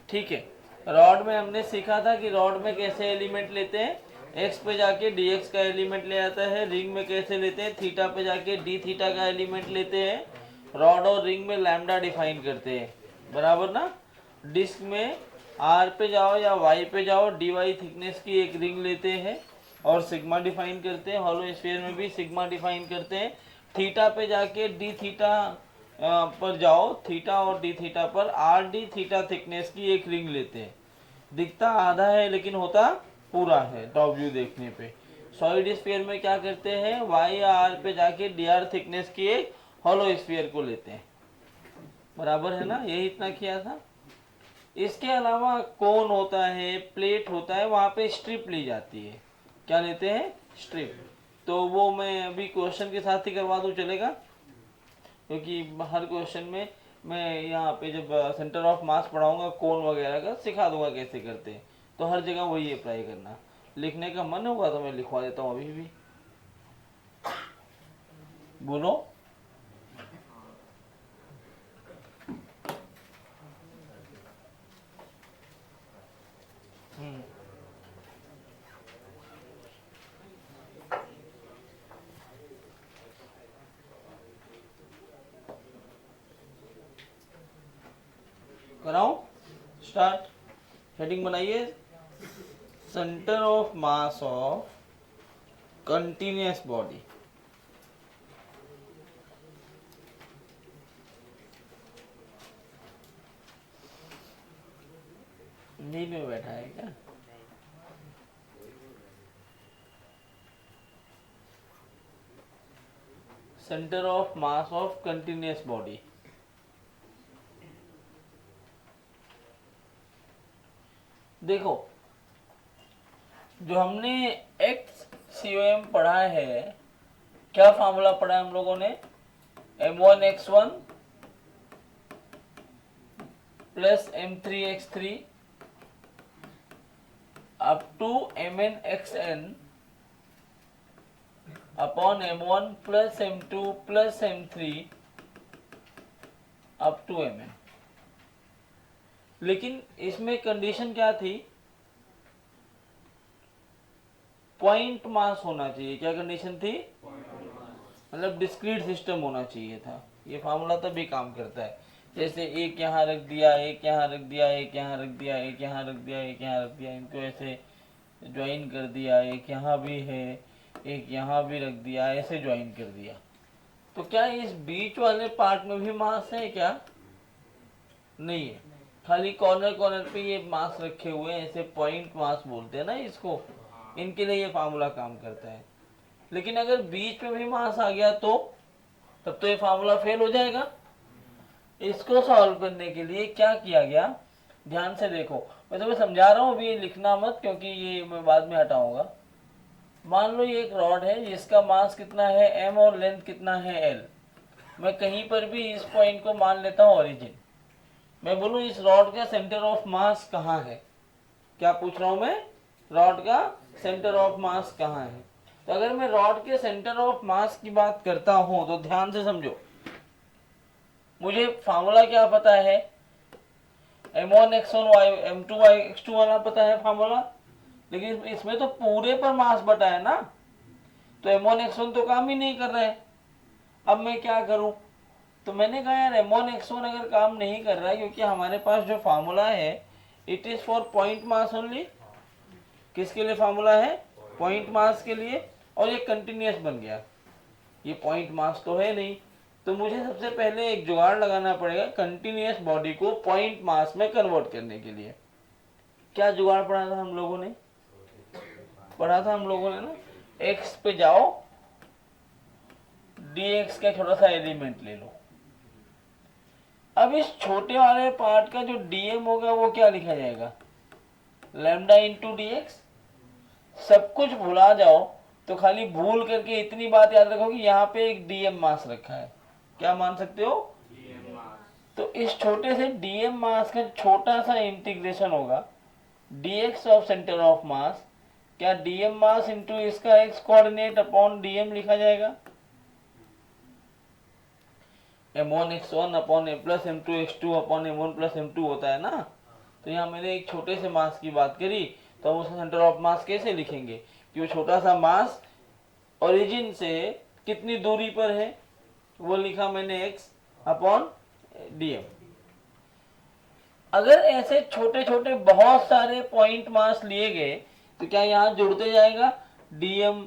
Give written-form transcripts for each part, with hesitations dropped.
ठीक है, रॉड में हमने सीखा था कि रॉड में कैसे एलिमेंट लेते हैं, एक्स पे जाके डी एक्स का एलिमेंट ले आता है, रिंग में कैसे लेते हैं, थीटा पे जाके डी थीटा का एलिमेंट लेते हैं, रॉड और रिंग में लैम्डा डिफाइन करते हैं, बराबर ना। डिस्क में आर पे जाओ या वाई पे जाओ, डी वाई थिकनेस की एक रिंग लेते हैं और सिग्मा डिफाइन करते हैं, हॉलो स्फीयर में भी सिग्मा डिफाइन करते हैं। थीटा पे जाके डी थीटा पर जाओ, थीटा और डी थीटा पर आर डी थीटा थिकनेस की एक रिंग लेते हैं, दिखता आधा है लेकिन होता पूरा है टॉप व्यू देखने पे। सॉलिड स्फीयर में क्या करते हैं, वाई या आर पे जाके डी आर थिकनेस की एक हॉलो स्फीयर को लेते हैं, बराबर है ना, यही इतना किया था। इसके अलावा कोन होता है, प्लेट होता है, वहां पे स्ट्रिप ली जाती है, क्या लेते हैं, स्ट्रिप। तो वो मैं अभी क्वेश्चन के साथ ही करवा दूं, चलेगा, क्योंकि हर क्वेश्चन में मैं यहाँ पे जब सेंटर ऑफ मास पढ़ाऊंगा कोन वगैरह का सिखा दूंगा कैसे करते हैं, तो हर जगह वही अप्लाई करना। लिखने का मन होगा तो मैं लिखवा देता हूँ अभी भी, बोलो। कराऊं, स्टार्ट। हेडिंग बनाइए, centre of mass of continuous body. नींद में बैठा है क्या? Centre of mass of continuous body. देखो, जो हमने एक्स सी ओ एम पढ़ा है, क्या फॉर्मूला पढ़ा है हम लोगों ने, m1x1 plus m3x3 up to mnxn upon m1 plus m2 plus m3 up to mn। लेकिन इसमें कंडीशन क्या थी, पॉइंट मास होना चाहिए। क्या कंडीशन थी, मतलब डिस्क्रीट सिस्टम होना चाहिए था। ये फार्मूला तभी काम करता है, जैसे एक यहाँ रख दिया, एक यहाँ रख दिया, एक यहाँ रख दिया, एक यहाँ रख दिया, एक यहाँ रख दिया, इनको ऐसे ज्वाइन कर दिया, एक यहाँ भी है, एक यहाँ भी रख दिया, ऐसे ज्वाइन कर दिया। तो क्या इस बीच वाले पार्ट में भी मास है क्या, नहीं है, खाली कॉर्नर कॉर्नर पे ये मास रखे हुए हैं, ऐसे पॉइंट मास बोलते हैं ना इसको, इनके लिए ये फार्मूला काम करता है। लेकिन अगर बीच में भी मास आ गया तो तब तो ये फार्मूला फेल हो जाएगा। इसको सॉल्व करने के लिए क्या किया गया, ध्यान से देखो, मैं तुम्हें समझा रहा हूँ, अभी लिखना मत क्योंकि ये मैं बाद में हटाऊंगा। मान लो ये एक रॉड है जिसका मास कितना है m और लेंथ कितना है l। मैं कहीं पर भी इस पॉइंट को मान लेता हूँ ओरिजिन। मैं बोलूँ इस रॉड का सेंटर ऑफ मास कहाँ है, क्या पूछ रहा हूँ मैं, रॉड का सेंटर ऑफ मास कहाँ है। तो अगर मैं रॉड के सेंटर ऑफ मास की बात करता हूँ तो ध्यान से समझो, मुझे फार्मूला क्या पता है, m1x1 m2x2 वाला पता है फार्मूला, लेकिन इसमें तो पूरे पर मास बटा है ना, तो m1x1 तो काम ही नहीं कर रहा है। अब मैं क्या करूं, तो मैंने कहा यार m1x1 अगर काम नहीं कर रहा है, क्योंकि हमारे पास जो फार्मूला है it is for point mass only. किसके लिए फार्मूला है, पॉइंट मास के लिए, और ये कंटिन्यूअस बन गया, ये पॉइंट मास तो है नहीं। तो मुझे सबसे पहले एक जुगाड़ लगाना पड़ेगा कंटिन्यूअस बॉडी को पॉइंट मास में कन्वर्ट करने के लिए। क्या जुगाड़ पढ़ा था हम लोगों ने, पढ़ा था हम लोगों ने ना, एक्स पे जाओ, dx का छोटा सा एलिमेंट ले लो। अब इस छोटे वाले पार्ट का जो dm होगा वो क्या लिखा जाएगा, लैम्डा इंटू डी एक्स। सब कुछ भुला जाओ तो खाली भूल करके इतनी बात याद रखो कि यहाँ पे एक dm मास रखा है, क्या मान सकते हो, तो इस छोटे से dm मास का छोटा सा इंटीग्रेशन होगा dx ऑफ सेंटर ऑफ मास, क्या dm मास इंटू इसका x कोऑर्डिनेट अपॉन dm लिखा जाएगा, m1x1 upon m plus m2x2 upon m1 plus m2 होता है ना। तो यहाँ मैंने एक छोटे से मास की बात करी, तो हम उसका सेंटर ऑफ मास कैसे लिखेंगे कि वो छोटा सा मास ओरिजिन से कितनी दूरी पर है, वो लिखा मैंने x अपॉन dm। अगर ऐसे छोटे छोटे बहुत सारे पॉइंट मास लिए गए तो क्या यहाँ जुड़ते जाएगा, dm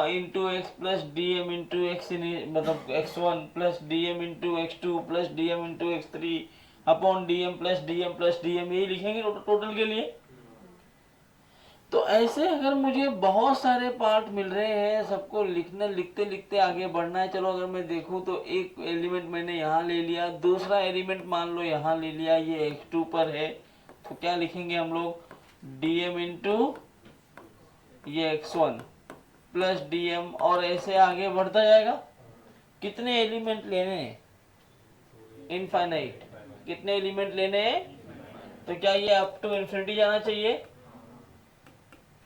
into x plus d m into x, मतलब x1 plus d m into x2 plus d m into x3 upon d m plus d m plus d m, यही लिखेंगे टोटल के लिए। तो ऐसे अगर मुझे बहुत सारे पार्ट मिल रहे हैं, सबको लिखना, लिखते लिखते आगे बढ़ना है। चलो अगर मैं देखूं तो एक एलिमेंट मैंने यहाँ ले लिया, दूसरा एलिमेंट मान लो यहाँ ले लिया, ये x2 पर है, तो क्या लिखेंगे हम लोग, dm इंटू ये x1 प्लस dm, और ऐसे आगे बढ़ता जाएगा। कितने एलिमेंट लेने हैं, इनफाइनाइट। कितने एलिमेंट लेने हैं, तो क्या ये अप टू इन्फिनिटी जाना चाहिए,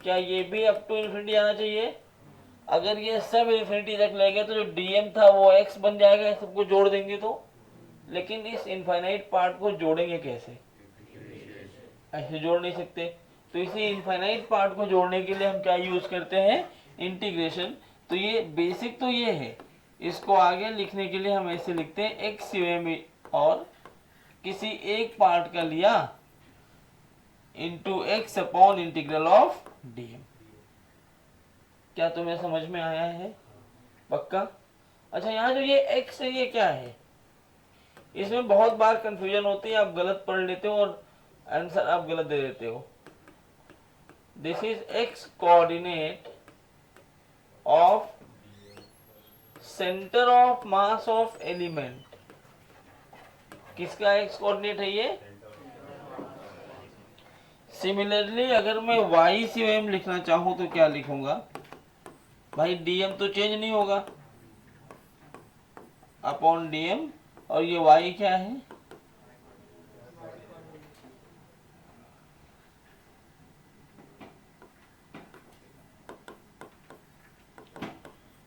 क्या ये भी अप टू इन्फिनिटी जाना चाहिए। अगर ये सब इन्फिनिटी तक ले गए तो जो dm था वो x बन जाएगा, सबको जोड़ देंगे तो। लेकिन इस इनफाइनाइट पार्ट को जोड़ेंगे कैसे, ऐसे जोड़ नहीं सकते। तो इसी इनफाइनाइट पार्ट को जोड़ने के लिए हम क्या यूज करते हैं, इंटीग्रेशन। तो ये बेसिक तो ये है, इसको आगे लिखने के लिए हम ऐसे लिखते हैं x में, और किसी एक पार्ट का लिया into x upon integral of dm। क्या तुम्हें समझ में आया है, पक्का। अच्छा, यहाँ जो ये x है ये क्या है, इसमें बहुत बार कंफ्यूजन होती है, आप गलत पढ़ लेते हो और आंसर आप गलत दे देते हो। This is x coordinate of centre of mass of element. किसका x कोऑर्डिनेट है ये। सिमिलरली अगर मैं y CM लिखना चाहूं तो क्या लिखूंगा भाई, dm तो चेंज नहीं होगा अपॉन dm, और ये y क्या है,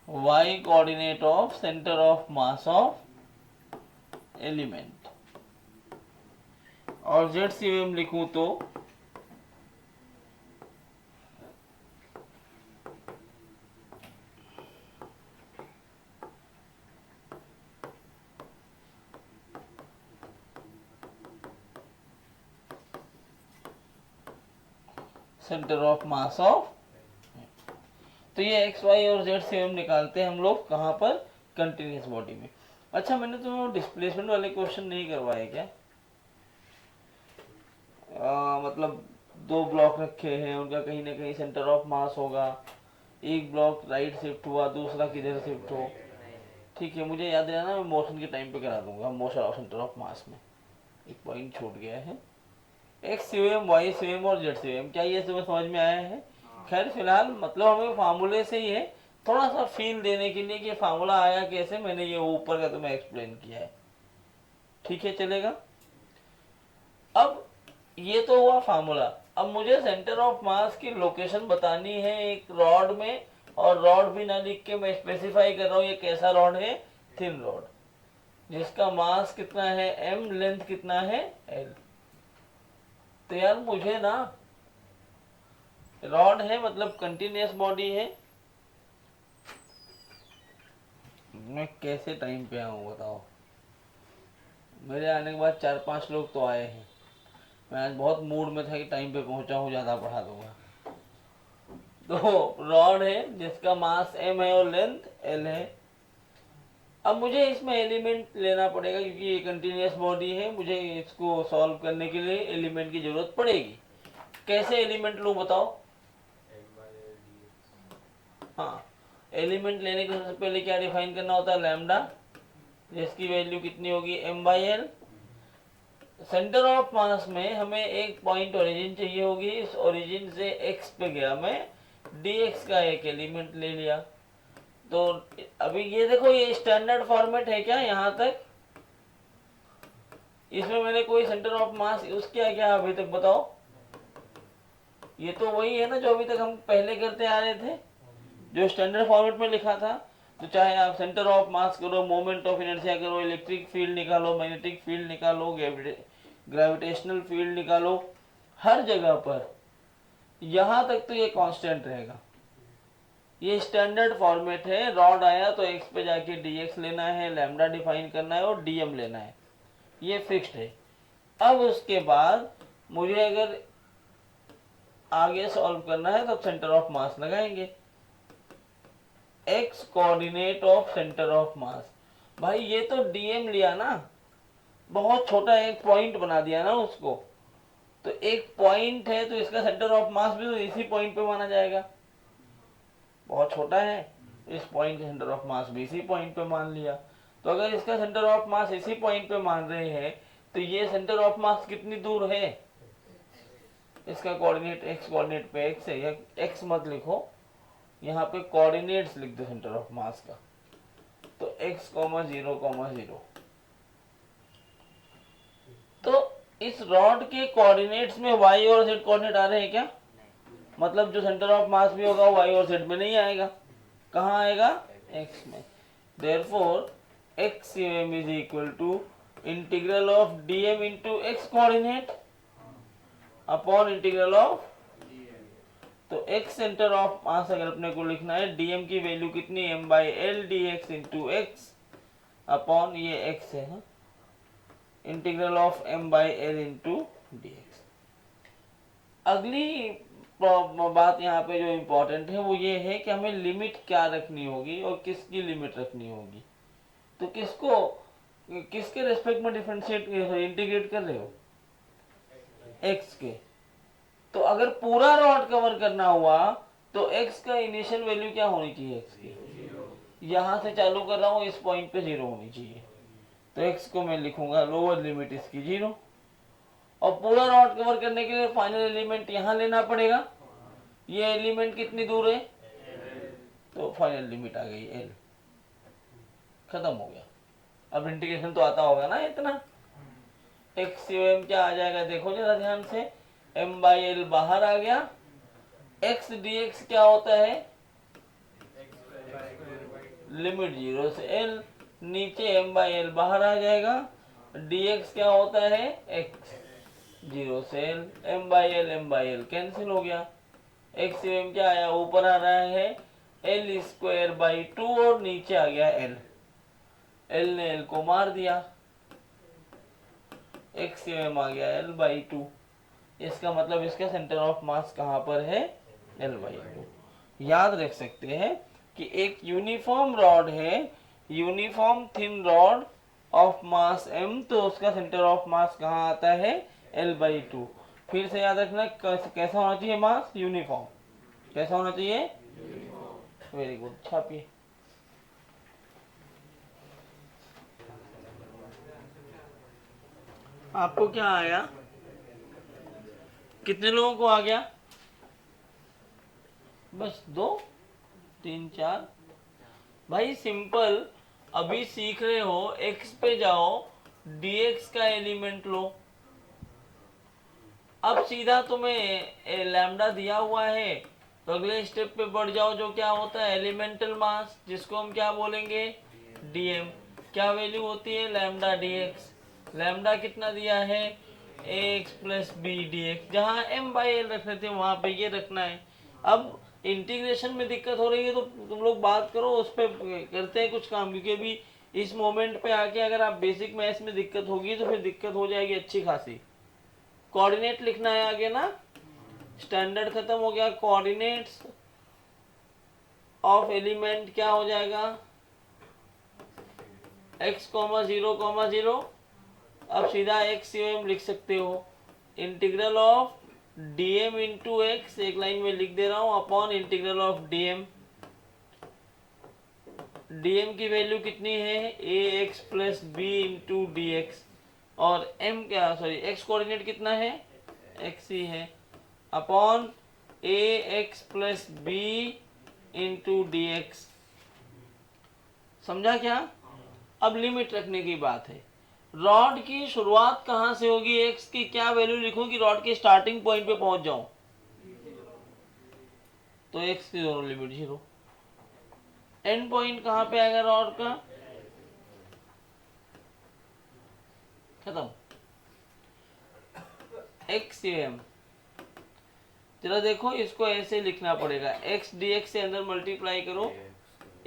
y coordinate of centre of mass of element. और z CM लिखूं तो सेंटर ऑफ मास ऑफ। तो ये एक्स वाई और जेड से हम निकालते हैं हम लोग कहाँ पर, कंटिन्यूस बॉडी में। अच्छा, मैंने तो डिस्प्लेसमेंट वाले क्वेश्चन नहीं करवाए क्या, मतलब दो ब्लॉक रखे हैं, उनका कहीं ना कहीं सेंटर ऑफ मास होगा, एक ब्लॉक राइट शिफ्ट हुआ, दूसरा किधर शिफ्ट हो। ठीक है, मुझे याद रहना, मैं मोशन के टाइम पे करा दूंगा मोशन ऑफ सेंटर ऑफ मास में। एक पॉइंट छूट गया है, एक्स CM वाई CM और जेड CM, क्या ये तुम्हें समझ में आया है। खैर फिलहाल मतलब हमें फार्मूले से ही है, थोड़ा सा फील देने के लिए कि फार्मूला आया कैसे, मैंने ये ऊपर का तुम्हें एक्सप्लेन किया है। ठीक है, चलेगा। अब ये तो हुआ फार्मूला। अब मुझे सेंटर ऑफ मास की लोकेशन बतानी है एक रॉड में, और रॉड भी ना लिख के मैं स्पेसिफाई कर रहा हूँ ये कैसा रॉड है, थिन रॉड, जिसका मास कितना है m, लेंथ कितना है l। तो यार मुझे ना, रॉड है मतलब कंटिन्यूस बॉडी है, मैं कैसे टाइम पे आऊँ बताओ। मेरे आने के बाद 4-5 लोग तो आए हैं, मैं आज बहुत मूड में था कि टाइम पे पहुंचा हूँ, ज़्यादा पढ़ा दूंगा। तो रॉड है जिसका मास m है और लेंथ l है। अब मुझे इसमें एलिमेंट लेना पड़ेगा क्योंकि ये कंटिन्यूस बॉडी है, मुझे इसको सॉल्व करने के लिए एलिमेंट की जरूरत पड़ेगी। कैसे एलिमेंट लूँ बताओ। हाँ, एलिमेंट लेने के सबसे पहले क्या डिफाइन करना होता है, लैम्डा, जिसकी वैल्यू कितनी होगी m/l। सेंटर ऑफ मास में हमें एक पॉइंट ओरिजिन चाहिए होगी, इस ओरिजिन से x पे गया मैं, dx का एक एलिमेंट ले लिया। तो अभी ये देखो, ये स्टैंडर्ड फॉर्मेट है क्या यहाँ तक, इसमें मैंने कोई सेंटर ऑफ मास यूज किया क्या अभी तक बताओ। ये तो वही है ना जो अभी तक हम पहले करते आ रहे थे, जो स्टैंडर्ड फॉर्मेट में लिखा था। तो चाहे आप सेंटर ऑफ मास करो, मोमेंट ऑफ इनर्शिया करो, इलेक्ट्रिक फील्ड निकालो, मैग्नेटिक फील्ड निकालो, ग्रेविटेशनल फील्ड निकालो, हर जगह पर यहाँ तक तो ये कांस्टेंट रहेगा। ये स्टैंडर्ड फॉर्मेट है, रॉड आया तो x पे जाके dx लेना है, लैम्डा डिफाइन करना है और dm लेना है, ये फिक्स्ड है। अब उसके बाद मुझे अगर आगे सॉल्व करना है तो सेंटर ऑफ मास लगाएंगे, x coordinate of centre of मास। भाई ये तो dm लिया ना, बहुत छोटा एक पॉइंट बना दिया ना उसको, तो एक पॉइंट है तो इसका सेंटर ऑफ मास भी तो इसी पॉइंट पे माना जाएगा, बहुत छोटा है, इस पॉइंट का सेंटर ऑफ मास भी इसी पॉइंट पे मान लिया। तो अगर इसका सेंटर ऑफ मास इसी पॉइंट पे मान रहे हैं तो ये सेंटर ऑफ मास कितनी दूर है, इसका कोऑर्डिनेट x कोऑर्डिनेट पे x है, या x मत लिखो, यहाँ पे कोऑर्डिनेट्स लिख दो सेंटर ऑफ मास का, तो x, 0, 0। तो इस रॉड के कोऑर्डिनेट्स में y और z कोऑर्डिनेट आ रहे हैं क्या? मतलब जो सेंटर ऑफ मास भी होगा y और z में नहीं आएगा, कहाँ आएगा? x में। Therefore xm is equal to integral of dm into x coordinate upon integral of, तो x सेंटर ऑफ मास अगर अपने को लिखना है, dm की वैल्यू कितनी, m/l dx into x upon ये x है, integral of m/l into dx। अगली बात यहाँ पे जो इम्पोर्टेंट है वो ये है कि हमें लिमिट क्या रखनी होगी और किसकी लिमिट रखनी होगी। तो किसको किसके रेस्पेक्ट में डिफरेंशिएट इंटीग्रेट कर रहे हो, x के। तो अगर पूरा रॉड कवर करना हुआ तो x का इनिशियल वैल्यू क्या होनी चाहिए, x की, यहाँ से चालू कर रहा हूँ, इस पॉइंट पे 0 होनी चाहिए, तो x को मैं लिखूंगा लोअर लिमिट इसकी 0, और पूरा रॉड कवर करने के लिए फाइनल एलिमेंट यहाँ लेना पड़ेगा, ये एलिमेंट कितनी दूर है, तो फाइनल लिमिट आ गई l, खत्म हो गया। अब इंटीग्रेशन तो आता होगा ना इतना, x क्या आ जाएगा देखो जरा ध्यान से, m/l बाहर आ गया, x dx क्या होता है, लिमिट 0 से l, नीचे m/l बाहर आ जाएगा, dx क्या होता है, x 0 से l, m/l कैंसिल हो गया, x क्या आया, ऊपर आ रहा है l²/2 और नीचे आ गया l, l ने l को मार दिया, x आ गया l/2। इसका मतलब इसका सेंटर ऑफ मास कहाँ पर है, l/2। याद रख सकते हैं कि एक यूनिफॉर्म रॉड है, uniform thin rod of mass m, तो उसका सेंटर ऑफ मास कहाँ आता है, l/2। फिर से याद रखना कैसा होना चाहिए मास, यूनिफॉर्म, कैसा होना चाहिए, वेरी गुड, छापिए। आपको क्या आया, कितने लोगों को आ गया, बस 2, 3, 4। भाई सिंपल, अभी सीख रहे हो, x पे जाओ, dx का एलिमेंट लो, अब सीधा तुम्हें लैम्डा दिया हुआ है तो अगले स्टेप पे बढ़ जाओ, जो क्या होता है, एलिमेंटल मास, जिसको हम क्या बोलेंगे, dm। क्या वैल्यू होती है, लैम्डा dx, लैम्डा कितना दिया है, ax प्लस बी dx, जहाँ m/l रख रहे थे वहां पे ये रखना है। अब इंटीग्रेशन में दिक्कत हो रही है तो तुम लोग बात करो, उस पर करते हैं कुछ काम, क्योंकि अभी इस मोमेंट पे आके अगर आप बेसिक मैथ्स में दिक्कत होगी तो फिर दिक्कत हो जाएगी अच्छी खासी। कोऑर्डिनेट लिखना है आगे ना, स्टैंडर्ड खत्म हो गया, कोऑर्डिनेट्स ऑफ एलिमेंट क्या हो जाएगा, x, 0, 0। अब सीधा x लिख सकते हो, integral of dm into x, एक लाइन में लिख दे रहा हूं, upon integral of dm। dm की वैल्यू कितनी है, ax plus b into d x, और m क्या, सॉरी x कोऑर्डिनेट कितना है, x ही है, upon ax plus b into d x. समझा क्या? अब लिमिट रखने की बात है, रॉड की शुरुआत कहां से होगी, x की क्या वैल्यू लिखूं कि रॉड के स्टार्टिंग पॉइंट पे पहुंच जाऊं, तो x की दोनों लिमिट 0। एंड पॉइंट कहां पे आएगा रॉड का, खत्म। एक्स एम, चलो देखो इसको ऐसे लिखना पड़ेगा, एक्स डी एक्स से अंदर मल्टीप्लाई करो,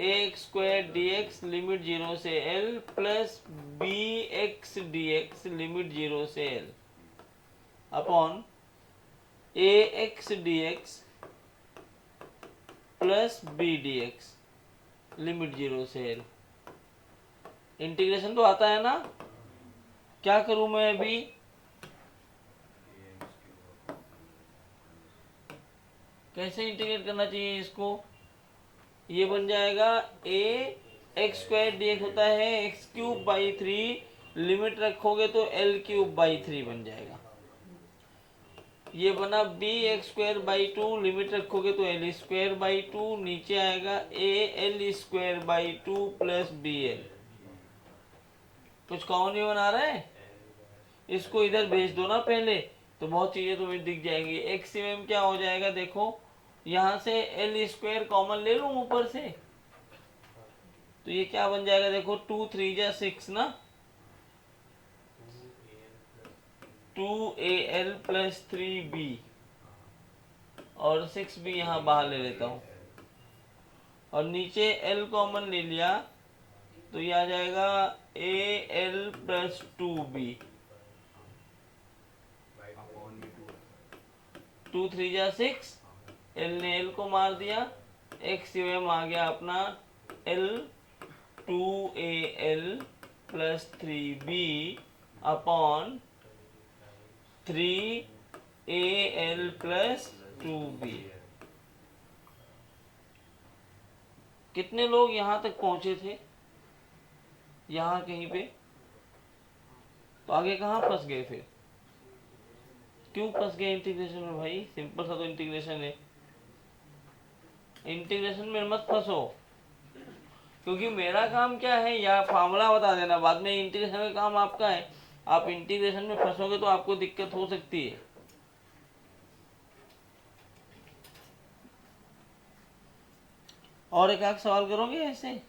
a x square d x limit 0 से l plus b x d x limit 0 से l upon a x d x plus b d x limit 0 से एल। इंटीग्रेशन तो आता है ना, क्या करूं मैं अभी, कैसे इंटीग्रेट करना चाहिए इसको, ये बन जाएगा ए एक्स स्क्वायर डी एक्स होता है एक्स क्यूब बाई 3, लिमिट रखोगे तो एल क्यूब बाई 3 बन जाएगा। ये बना b x square by 2, limit रखोगे तो एल स्क्वायर बाई 2, नीचे आएगा a l square by 2 plus b l. कुछ कॉमन भी बना रहा है, इसको इधर भेज दो ना पहले, तो बहुत चीजें तुम्हें दिख जाएंगी। एक्स एम क्या हो जाएगा देखो, यहां से एल स्क्वायर कॉमन ले लूं ऊपर से, तो ये क्या बन जाएगा देखो, 2 3 जा 6 ना, 2al प्लस 3b और 6b यहाँ बाहर ले लेता हूँ, और नीचे l कॉमन ले लिया तो ये आ जाएगा al प्लस 2b, 2 3 जा 6, l ने l को मार दिया, x m आ गया अपना l 2al plus 3b upon 3al plus 2b। कितने लोग यहां तक पहुंचे थे, यहां कहीं पे, तो आगे कहां फंस गए फिर, क्यों फंस गए इंटीग्रेशन में भाई, सिंपल सा तो इंटीग्रेशन है, इंटीग्रेशन में मत फंसो, क्योंकि मेरा काम क्या है, या फार्मूला बता देना, बाद में इंटीग्रेशन का काम आपका है। आप इंटीग्रेशन में फंसोगे तो आपको दिक्कत हो सकती है। और एक आध सवाल करोगे ऐसे,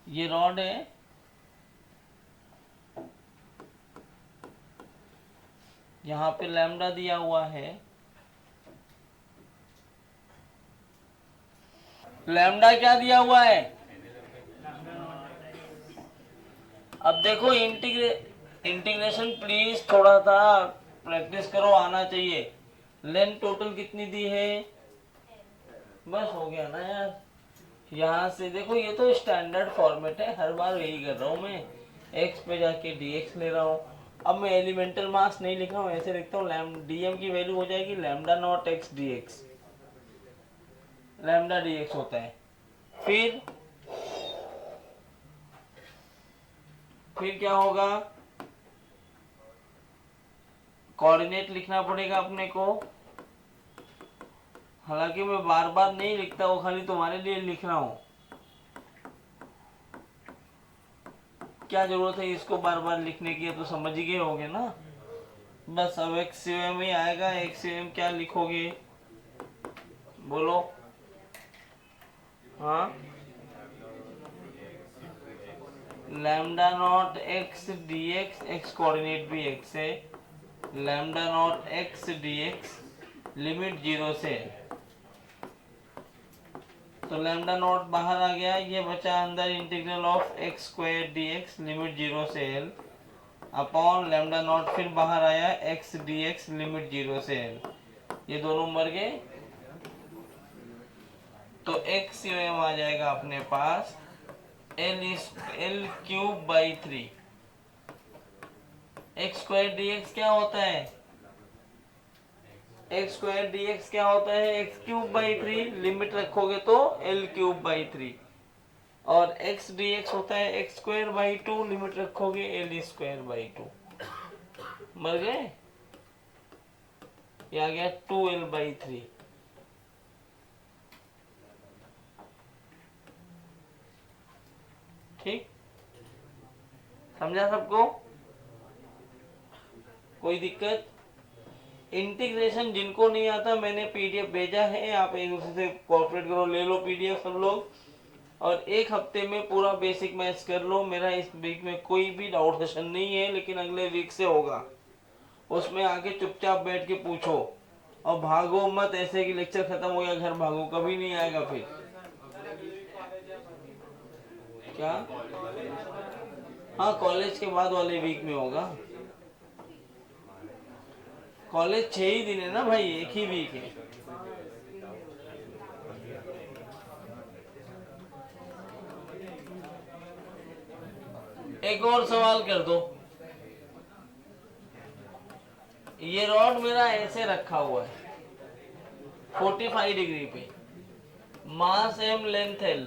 ये रॉड है, यहाँ पे लैम्डा दिया हुआ है, लैम्डा क्या दिया हुआ है, अब देखो इंटीग्रेशन प्लीज थोड़ा सा प्रैक्टिस करो, आना चाहिए। लेंथ टोटल कितनी दी है, बस हो गया ना यार, यहाँ से देखो, ये तो स्टैंडर्ड फॉर्मेट है, हर बार यही कर रहा हूँ मैं, एक्स पे जाके dx ले रहा हूँ। अब मैं एलिमेंटल मास नहीं लिख रहा हूँ, ऐसे लिखता हूँ, dm की वैल्यू हो जाएगी lambda naught x dx, lambda dx होता है। फिर क्या होगा, कोऑर्डिनेट लिखना पड़ेगा अपने को, हालांकि मैं बार बार नहीं लिखता, वो खाली तुम्हारे लिए लिख रहा हूं, क्या जरूरत है इसको बार बार लिखने की, तो समझ ही गए होगे ना। बस अब एक्सएम ही आएगा, एक्सएम क्या लिखोगे बोलो, हाँ, lambda naught x d x, x coordinate भी एक्स है, lambda naught x d x limit 0 से, तो लैम्डा नॉट बाहर आ गया, ये बचा अंदर integral of x square d x limit 0 से एल अपॉन लैम्डा नॉट, फिर बाहर आया एक्स डी एक्स लिमिट 0 से एल, ये दोनों मर गए, तो एक्स एम आ जाएगा अपने पास l cube by 3, x square d x क्या होता है, एक्स स्क्वायर डी एक्स क्या होता है, एक्स क्यूब बाई 3, लिमिट रखोगे तो एल क्यूब बाई 3, और एक्स डी एक्स होता है एक्स स्क्वायर बाई 2, लिमिट रखोगे एल स्क्वायर बाई 2, मर गए, ये आ गया 2l बाई 3। ठीक, समझा सबको, कोई दिक्कत, इंटीग्रेशन जिनको नहीं आता मैंने पीडीएफ भेजा है, आप एक दूसरे से कोऑपरेट करो, ले लो पीडीएफ सब लोग, और एक हफ्ते में पूरा बेसिक मैथ्स कर लो। मेरा इस वीक में कोई भी डाउट सेशन नहीं है, लेकिन अगले वीक से होगा। उसमें आके चुपचाप बैठ के पूछो और भागो मत ऐसे कि लेक्चर खत्म हो गया घर भागो, कभी नहीं आएगा फिर। क्या? हाँ, कॉलेज के बाद वाले वीक में होगा। कॉलेज 6 ही दिन है ना भाई, एक ही वीक है। एक और सवाल कर दो। ये रॉड मेरा ऐसे रखा हुआ है 45 डिग्री पे, मास एम लेंथ एल।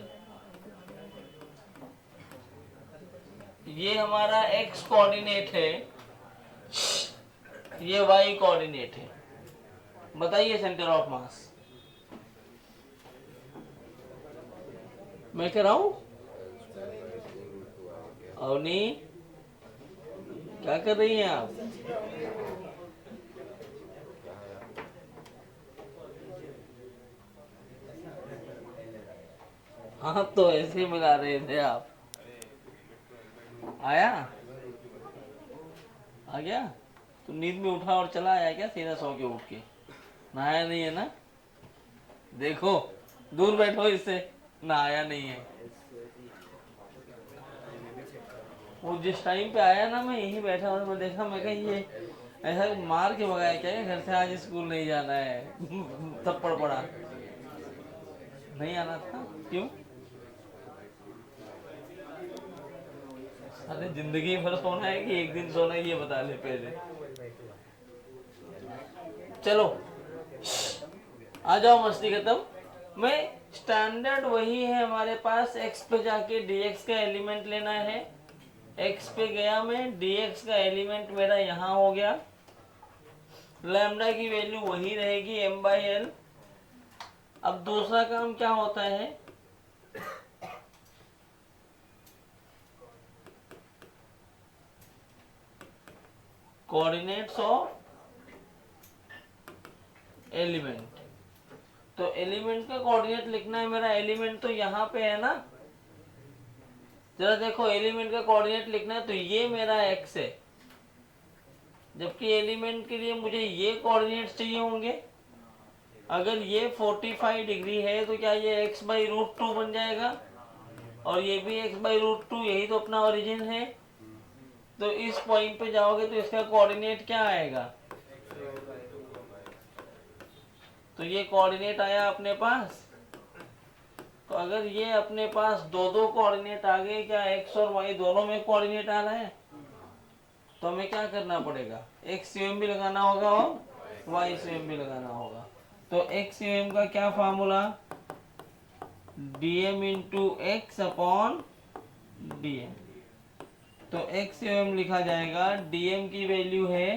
ये हमारा एक्स कोऑर्डिनेट है, ये वाई कोऑर्डिनेट है। बताइए सेंटर ऑफ मास। मैं कह रहा हूं अवनी, क्या कर रही हैं आप? हाँ, तो ऐसे ही मिला रहे थे आप। आया? आ गया? तो नींद में उठा और चला आया क्या सीधा सो के उठ के? नहाया नहीं है ना? देखो, दूर बैठो इससे, नहाया नहीं है। वो जिस टाइम पे आया ना, मैं यही बैठा और मैं देखा, मैं कहा ये ऐसा मार के भगाया क्या है, घर से आज स्कूल नहीं जाना है। थप्पड़ पड़ा, नहीं आना था। क्यों? अरे जिंदगी भर सोना है कि एक दिन सोना है, ये बता ले पहले। चलो आ जाओ, मस्ती खत्म। मैं स्टैंडर्ड वही है हमारे पास। एक्स पे जाके dx का एलिमेंट लेना है। एक्स पे गया मैं, dx का एलिमेंट मेरा यहाँ हो गया। लैम्डा की वैल्यू वही रहेगी m/l। अब दूसरा काम क्या होता है, कोऑर्डिनेट्स ऑफ एलिमेंट। तो एलिमेंट का कोऑर्डिनेट लिखना है मेरा। एलिमेंट तो यहाँ पे है ना, जरा देखो, एलिमेंट का कोऑर्डिनेट लिखना है तो ये मेरा x है, जबकि एलिमेंट के लिए मुझे ये कोऑर्डिनेट्स चाहिए होंगे। अगर ये 45 डिग्री है तो क्या ये x/√2 बन जाएगा, और ये भी x/√2, यही तो अपना ओरिजिन है। तो इस पॉइंट पे जाओगे तो इसका कोऑर्डिनेट क्या आएगा, तो ये कोऑर्डिनेट आया अपने पास। तो अगर ये अपने पास दो दो कोऑर्डिनेट आ गए, क्या x और y दोनों में कोऑर्डिनेट आ रहा है, तो हमें क्या करना पड़ेगा, x UM भी लगाना होगा और y UM भी लगाना होगा। तो x UM का क्या formula, dm into x upon dm। तो x UM लिखा जाएगा, dm की वैल्यू है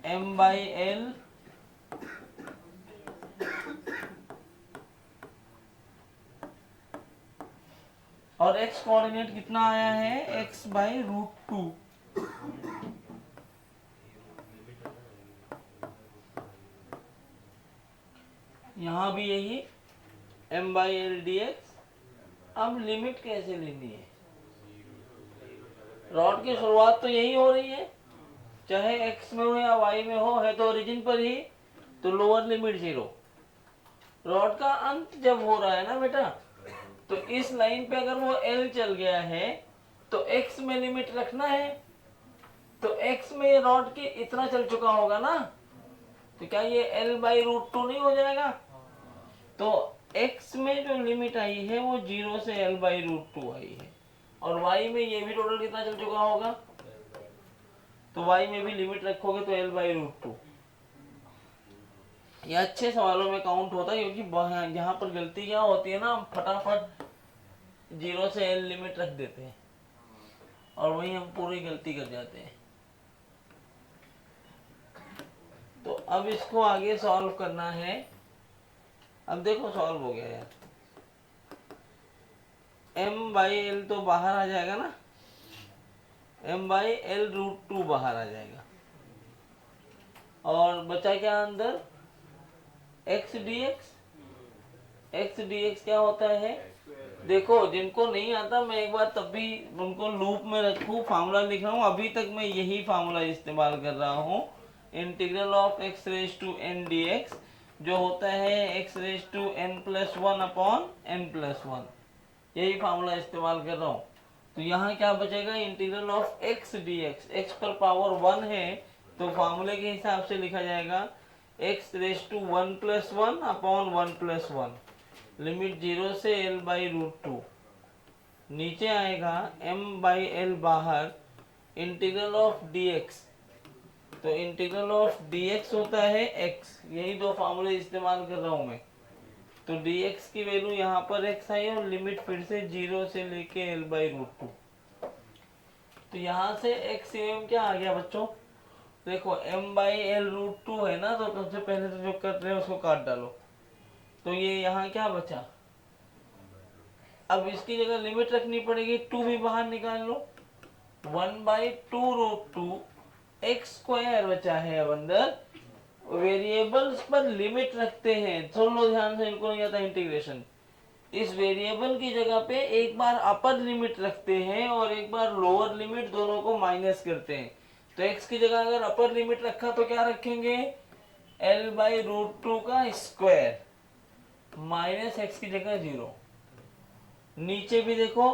m/l और x कोऑर्डिनेट कितना आया है, x/√2। यहाँ भी यही m/l dx। अब लिमिट कैसे लेनी है, रॉड की शुरुआत तो यही हो रही है, चाहे x में हो या y में हो, है तो ओरिजिन पर ही, तो लोअर लिमिट 0। रॉड का अंत जब हो रहा है ना बेटा, तो इस लाइन पे अगर वो L चल गया है तो x में लिमिट रखना है। तो x में ये रॉड के इतना चल चुका होगा ना, तो क्या ये l/√2 नहीं हो जाएगा। तो x में जो लिमिट आई है वो 0 से l/√2 आई है, और y में ये भी टोटल कितना चल चुका होगा, तो y में भी लिमिट रखोगे तो l/√2। ये अच्छे सवालों में काउंट होता है, क्योंकि यहाँ पर गलती क्या होती है ना, हम फटाफट 0 से l लिमिट रख देते हैं और वही हम पूरी गलती कर जाते हैं। तो अब इसको आगे सॉल्व करना है। अब देखो सॉल्व हो गया यार, m/l तो बाहर आ जाएगा ना, m/l√2 बाहर आ जाएगा, और बचा क्या अंदर, x dx। x dx क्या होता है, देखो जिनको नहीं आता मैं एक बार तब भी उनको लूप में रखूँ, फार्मूला लिख रहा हूँ, अभी तक मैं यही फार्मूला इस्तेमाल कर रहा हूँ। Integral of x raise to n d x जो होता है x raise to n plus one upon n plus one, यही फार्मूला इस्तेमाल कर रहा हूँ। तो यहाँ क्या बचेगा, integral of x d x, x पर पावर वन है तो फार्मूले के हिसाब से लिखा जाएगा x raise to one plus one upon one plus one, limit zero से एल बाई रूट टू, नीचे आएगा m बाई एल बाहर, इंटीग्रल ऑफ dx, तो इंटीग्रल ऑफ dx होता है x, यही दो फार्मूले इस्तेमाल कर रहा हूं मैं। तो dx की वैल्यू यहाँ पर x आई और लिमिट फिर से जीरो से लेके l बाई रूट टू। तो यहाँ से x एम क्या आ गया बच्चों, देखो m by l root two है ना, तो सबसे पहले तो जो कर रहे हैं उसको काट डालो, तो ये यहाँ क्या बचा। अब इसकी जगह लिमिट रखनी पड़ेगी, टू भी बाहर निकाल लो, one by two root two x square बचा है। अब अंदर वेरिएबल्स पर लिमिट रखते हैं, सुन लो ध्यान से, इनको नहीं आता इंटीग्रेशन। इस वेरिएबल की जगह पे एक बार अपर लिमिट रखते हैं और एक बार लोअर लिमिट, दोनों को माइनस करते हैं। तो x की जगह अगर अपर लिमिट रखा तो क्या रखेंगे, l बाई रूट टू का स्क्वायर माइनस एक्स की जगह जीरो। नीचे भी देखो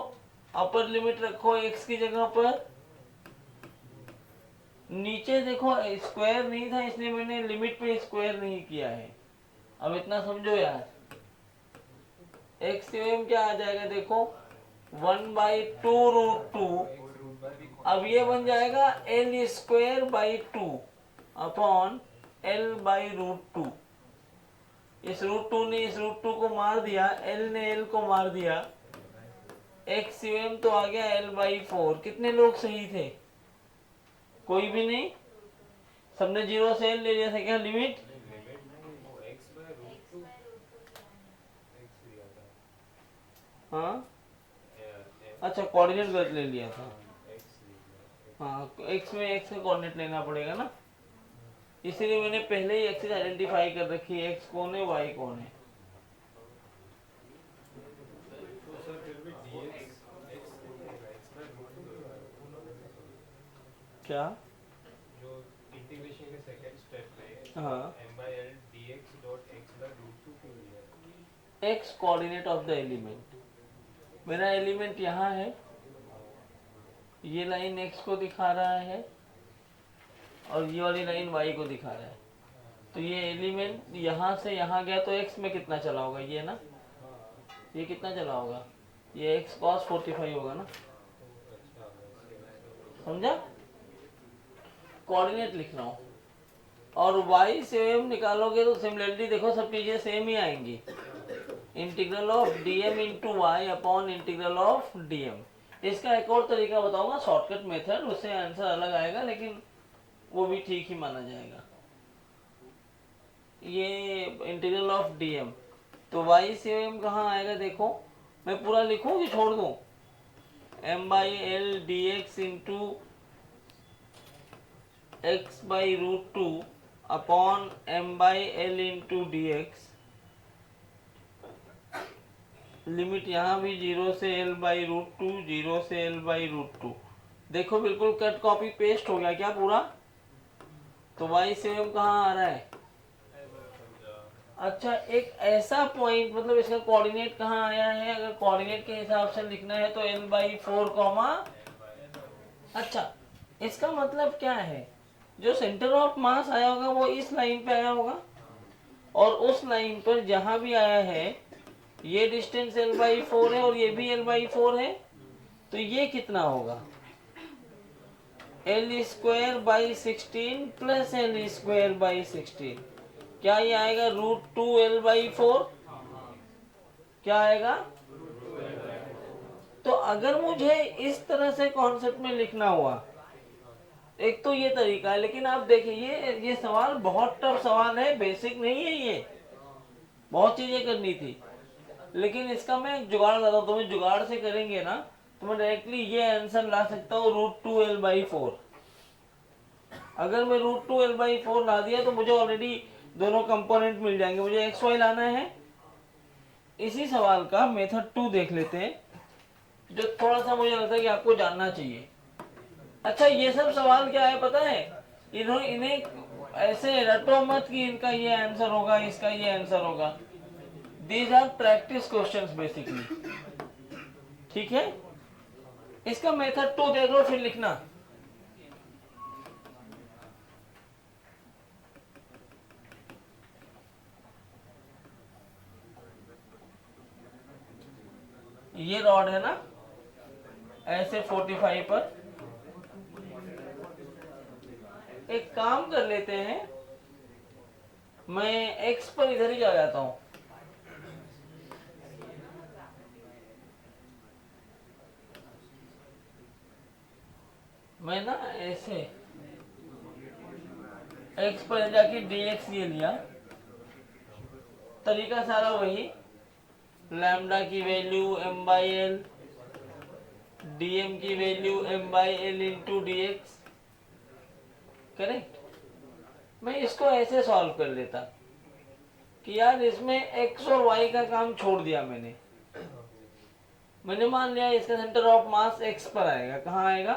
अपर लिमिट रखो x की जगह पर, नीचे देखो स्क्वायर नहीं था इसलिए मैंने लिमिट पे स्क्वायर नहीं किया है। अब इतना समझो यार, एक्स क्या आ जाएगा देखो, one by two root two, अब ये बन जाएगा l square by two upon l by root two. इस रूट टू ने इस रूट टू को मार दिया, एल ने एल को मार दिया, एक्स तो आ गया एल बाई फोर। कितने लोग सही थे, कोई भी नहीं, सबने जीरो से एल ले लिया था क्या लिमिट। हाँ अच्छा कोऑर्डिनेट गलत ले लिया था, हाँ एक्स में एक्स का कोऑर्डिनेट लेना पड़ेगा ना, इसीलिए मैंने पहले ही एक्सिस आइडेंटिफाई कर रखी है, एक्स कौन है वाई कौन है। क्या जो इंटीग्रेशन के सेकंड स्टेप में हाँ m by l dx dot x by root 2 क्यों लिया है? X coordinate of the element, मेरा एलिमेंट यहाँ है, ये लाइन एक्स को दिखा रहा है और ये वाली लाइन वाई को दिखा रहा है। तो ये एलिमेंट यहाँ से यहाँ गया तो एक्स में कितना चला होगा, ये ना, ये कितना चला होगा, ये एक्स कॉस 45 होगा ना, समझा। कोऑर्डिनेट लिख रहा हूँ और y सेम निकालोगे तो सिमिलरिटी देखो सब चीजें सेम ही आएंगी, integral of dm into y upon integral of dm। इसका एक और तरीका बताऊंगा शॉर्टकट मेथड, उससे आंसर अलग आएगा लेकिन वो भी ठीक ही माना जाएगा। ये इंटीग्रल ऑफ dm, तो y सेम कहाँ आएगा देखो, मैं पूरा लिखूं कि छोड़ दूं, m by l d x into x by root two upon m by l into d x, limit यहाँ भी जीरो से l by root two, zero से एल बाई रूट टू। देखो बिल्कुल कट कॉपी पेस्ट हो गया क्या पूरा। तो y सेम कहाँ आ रहा है, अच्छा एक ऐसा पॉइंट, मतलब इसका कोऑर्डिनेट कहाँ आया है, अगर कोऑर्डिनेट के हिसाब से लिखना है तो l बाई फोर कॉमा, अच्छा इसका मतलब क्या है, जो सेंटर ऑफ मास आया होगा वो इस लाइन पे आया होगा और उस लाइन पर जहां भी आया है ये डिस्टेंस l बाई फोर है और ये भी l बाई फोर है, तो ये कितना होगा, l square by 16 plus l square by 16, क्या ये आएगा root two l by four, क्या आएगा। तो अगर मुझे इस तरह से कॉन्सेप्ट में लिखना हुआ, एक तो ये तरीका है, लेकिन आप देखिए ये सवाल बहुत टफ सवाल है, बेसिक नहीं है, ये बहुत चीजें करनी थी, लेकिन इसका मैं जुगाड़ लाता हूँ, तुम्हें जुगाड़ से करेंगे ना तो मैं डायरेक्टली ये आंसर ला सकता हूँ root two l by four. अगर मैं root two l by four ला दिया तो मुझे ऑलरेडी दोनों कंपोनेंट मिल जाएंगे, मुझे एक्स वाई लाना है, इसी सवाल का मेथड 2 देख लेते हैं, जो थोड़ा सा मुझे लगता है कि आपको जानना चाहिए। अच्छा, ये सब सवाल क्या है पता है, इन्हें ऐसे रटो मत कि इनका ये आंसर होगा, इसका ये आंसर होगा। These are practice questions basically, ठीक है। इसका मेथड 2 देख लो, फिर लिखना। ये रॉड है ना, ऐसे 45 पर एक काम कर लेते हैं, मैं x पर इधर ही आ जाता हूं। मैं ना ऐसे x पर जाके dx ये लिया, तरीका सारा वही, लैम्डा की वैल्यू m/l, dm की value m/l into dx, correct. मैं इसको ऐसे सॉल्व कर लेता कि यार इसमें x और y का काम छोड़ दिया मैंने मान लिया इसका सेंटर ऑफ मास x पर आएगा। कहाँ आएगा?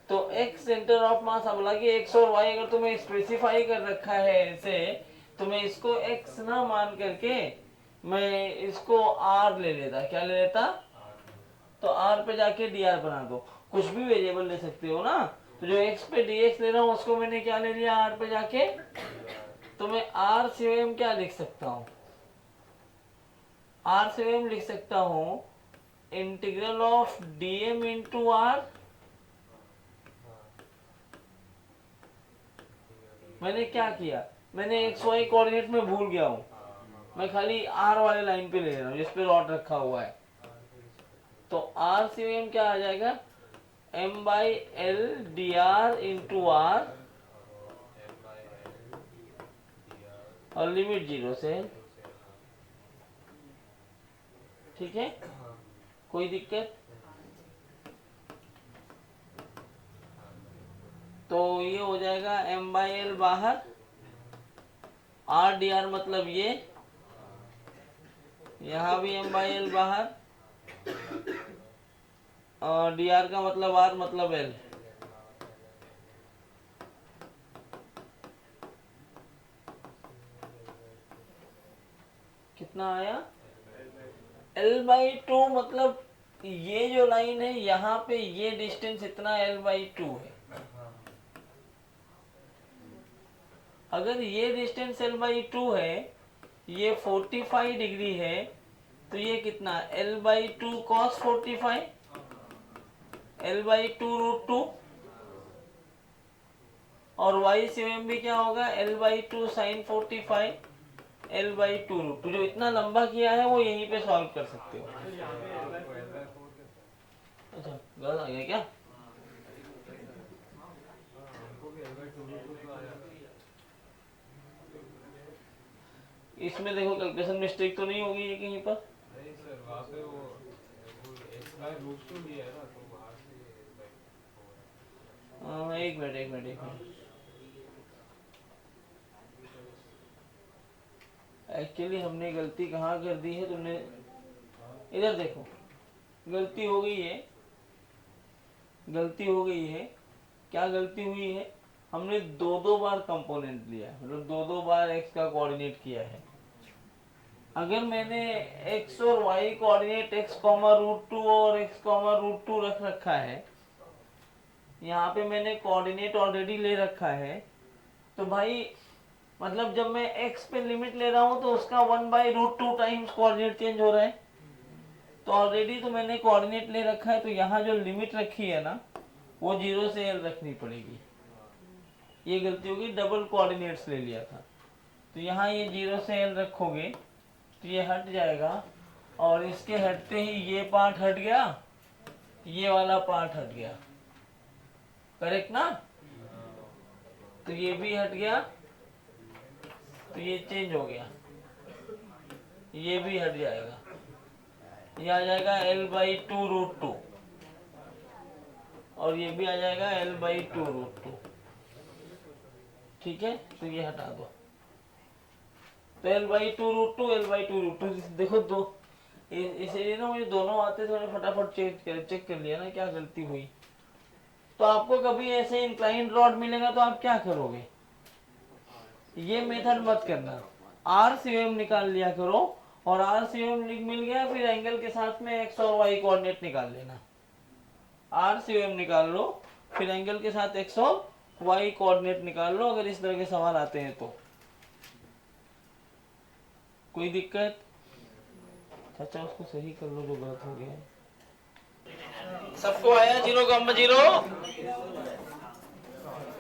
तो x सेंटर ऑफ मास, अब हालांकि x और y अगर तुम्हें स्पेसिफाई कर रखा है ऐसे, तो मैं इसको x ना मान करके मैं इसको r ले लेता। क्या ले लेता? तो r पे जाके dr बना दो। कुछ भी वेरिएबल ले सकते हो ना, तो जो x पे dx ले रहा हूँ उसको मैंने क्या ले लिया, r पे जाके। तो मैं r से क्या लिख सकता हूँ? r से लिख सकता हूँ integral of dm into r। मैंने क्या किया, मैंने एक्स वाई कोऑर्डिनेट में भूल गया हूँ, मैं खाली r वाले लाइन पे ले रहा हूँ जिस पे रॉड रखा हुआ है। तो r से क्या आ जाएगा, m/l dr इंटू आर, और लिमिट 0 से, ठीक है। कोई दिक्कत? तो ये हो जाएगा m/l बाहर, r dr मतलब ये, यहाँ भी m/l बाहर, और dr का मतलब r मतलब l। कितना आया? l/2 मतलब ये जो लाइन है यहाँ पे ये डिस्टेंस इतना l/2 है। अगर ये डिस्टेंस l/2 है, ये 45 डिग्री है, तो ये कितना, l/2 cos 45, l/2 √2, और y से भी क्या होगा, l/2 sin 45, l/2 √2। जो इतना लंबा किया है वो यहीं पे सॉल्व कर सकते हो। अच्छा, गलत आ गया क्या? इसमें देखो कैलकुलेशन मिस्टेक तो नहीं होगी ये कहीं पर? नहीं सर, वहाँ पे वो x/√2 लिया है ना, तो वहाँ से एक मिनट एक मिनट एक मिनट। एक्चुअली हमने गलती कहाँ कर दी है, तुमने इधर देखो, गलती हो गई है, गलती हो गई है। क्या गलती हुई है, हमने दो बार कंपोनेंट लिया है, मतलब दो बार x का कोऑर्डिनेट किया है। अगर मैंने x और y कोऑर्डिनेट x,√2 और x,√2 रख रखा है, यहाँ पे मैंने कोऑर्डिनेट ऑलरेडी ले रखा है, तो भाई मतलब जब मैं x पे लिमिट ले रहा हूँ तो उसका 1/√2 टाइम्स कोऑर्डिनेट चेंज हो रहा है। तो ऑलरेडी तो मैंने कोऑर्डिनेट ले रखा है, तो यहाँ जो लिमिट रखी है ना, वो 0 से l रखनी पड़ेगी। ये गलती होगी, डबल कोऑर्डिनेट्स ले लिया था। तो यहाँ ये 0 से l रखोगे तो ये हट जाएगा, और इसके हटते ही ये पार्ट हट गया, ये वाला पार्ट हट गया, करेक्ट ना? तो ये भी हट गया, तो ये चेंज हो गया, ये भी हट जाएगा, ये आ जाएगा l/2 √2, और ये भी आ जाएगा l/2 √2, ठीक है। तो ये हटा दो। तो L/2√2 L/2√2 देखो दो इसीलिए ना मुझे दोनों आते थे, मैंने फटाफट चेक कर लिया ना क्या गलती हुई। तो आपको कभी ऐसे इंक्लाइंड रॉड मिलेगा तो आप क्या करोगे, ये मेथड मत करना, RCM निकाल लिया करो, और RCM मिल गया फिर एंगल के साथ में x और y कोऑर्डिनेट निकाल लेना। RCM निकाल लो फिर एंगल के साथ x और y कोऑर्डिनेट निकाल लो, अगर इस तरह के सवाल आते हैं तो। कोई दिक्कत? चाचा उसको सही कर लो जो गलत हो गया है। सबको आया 0,0?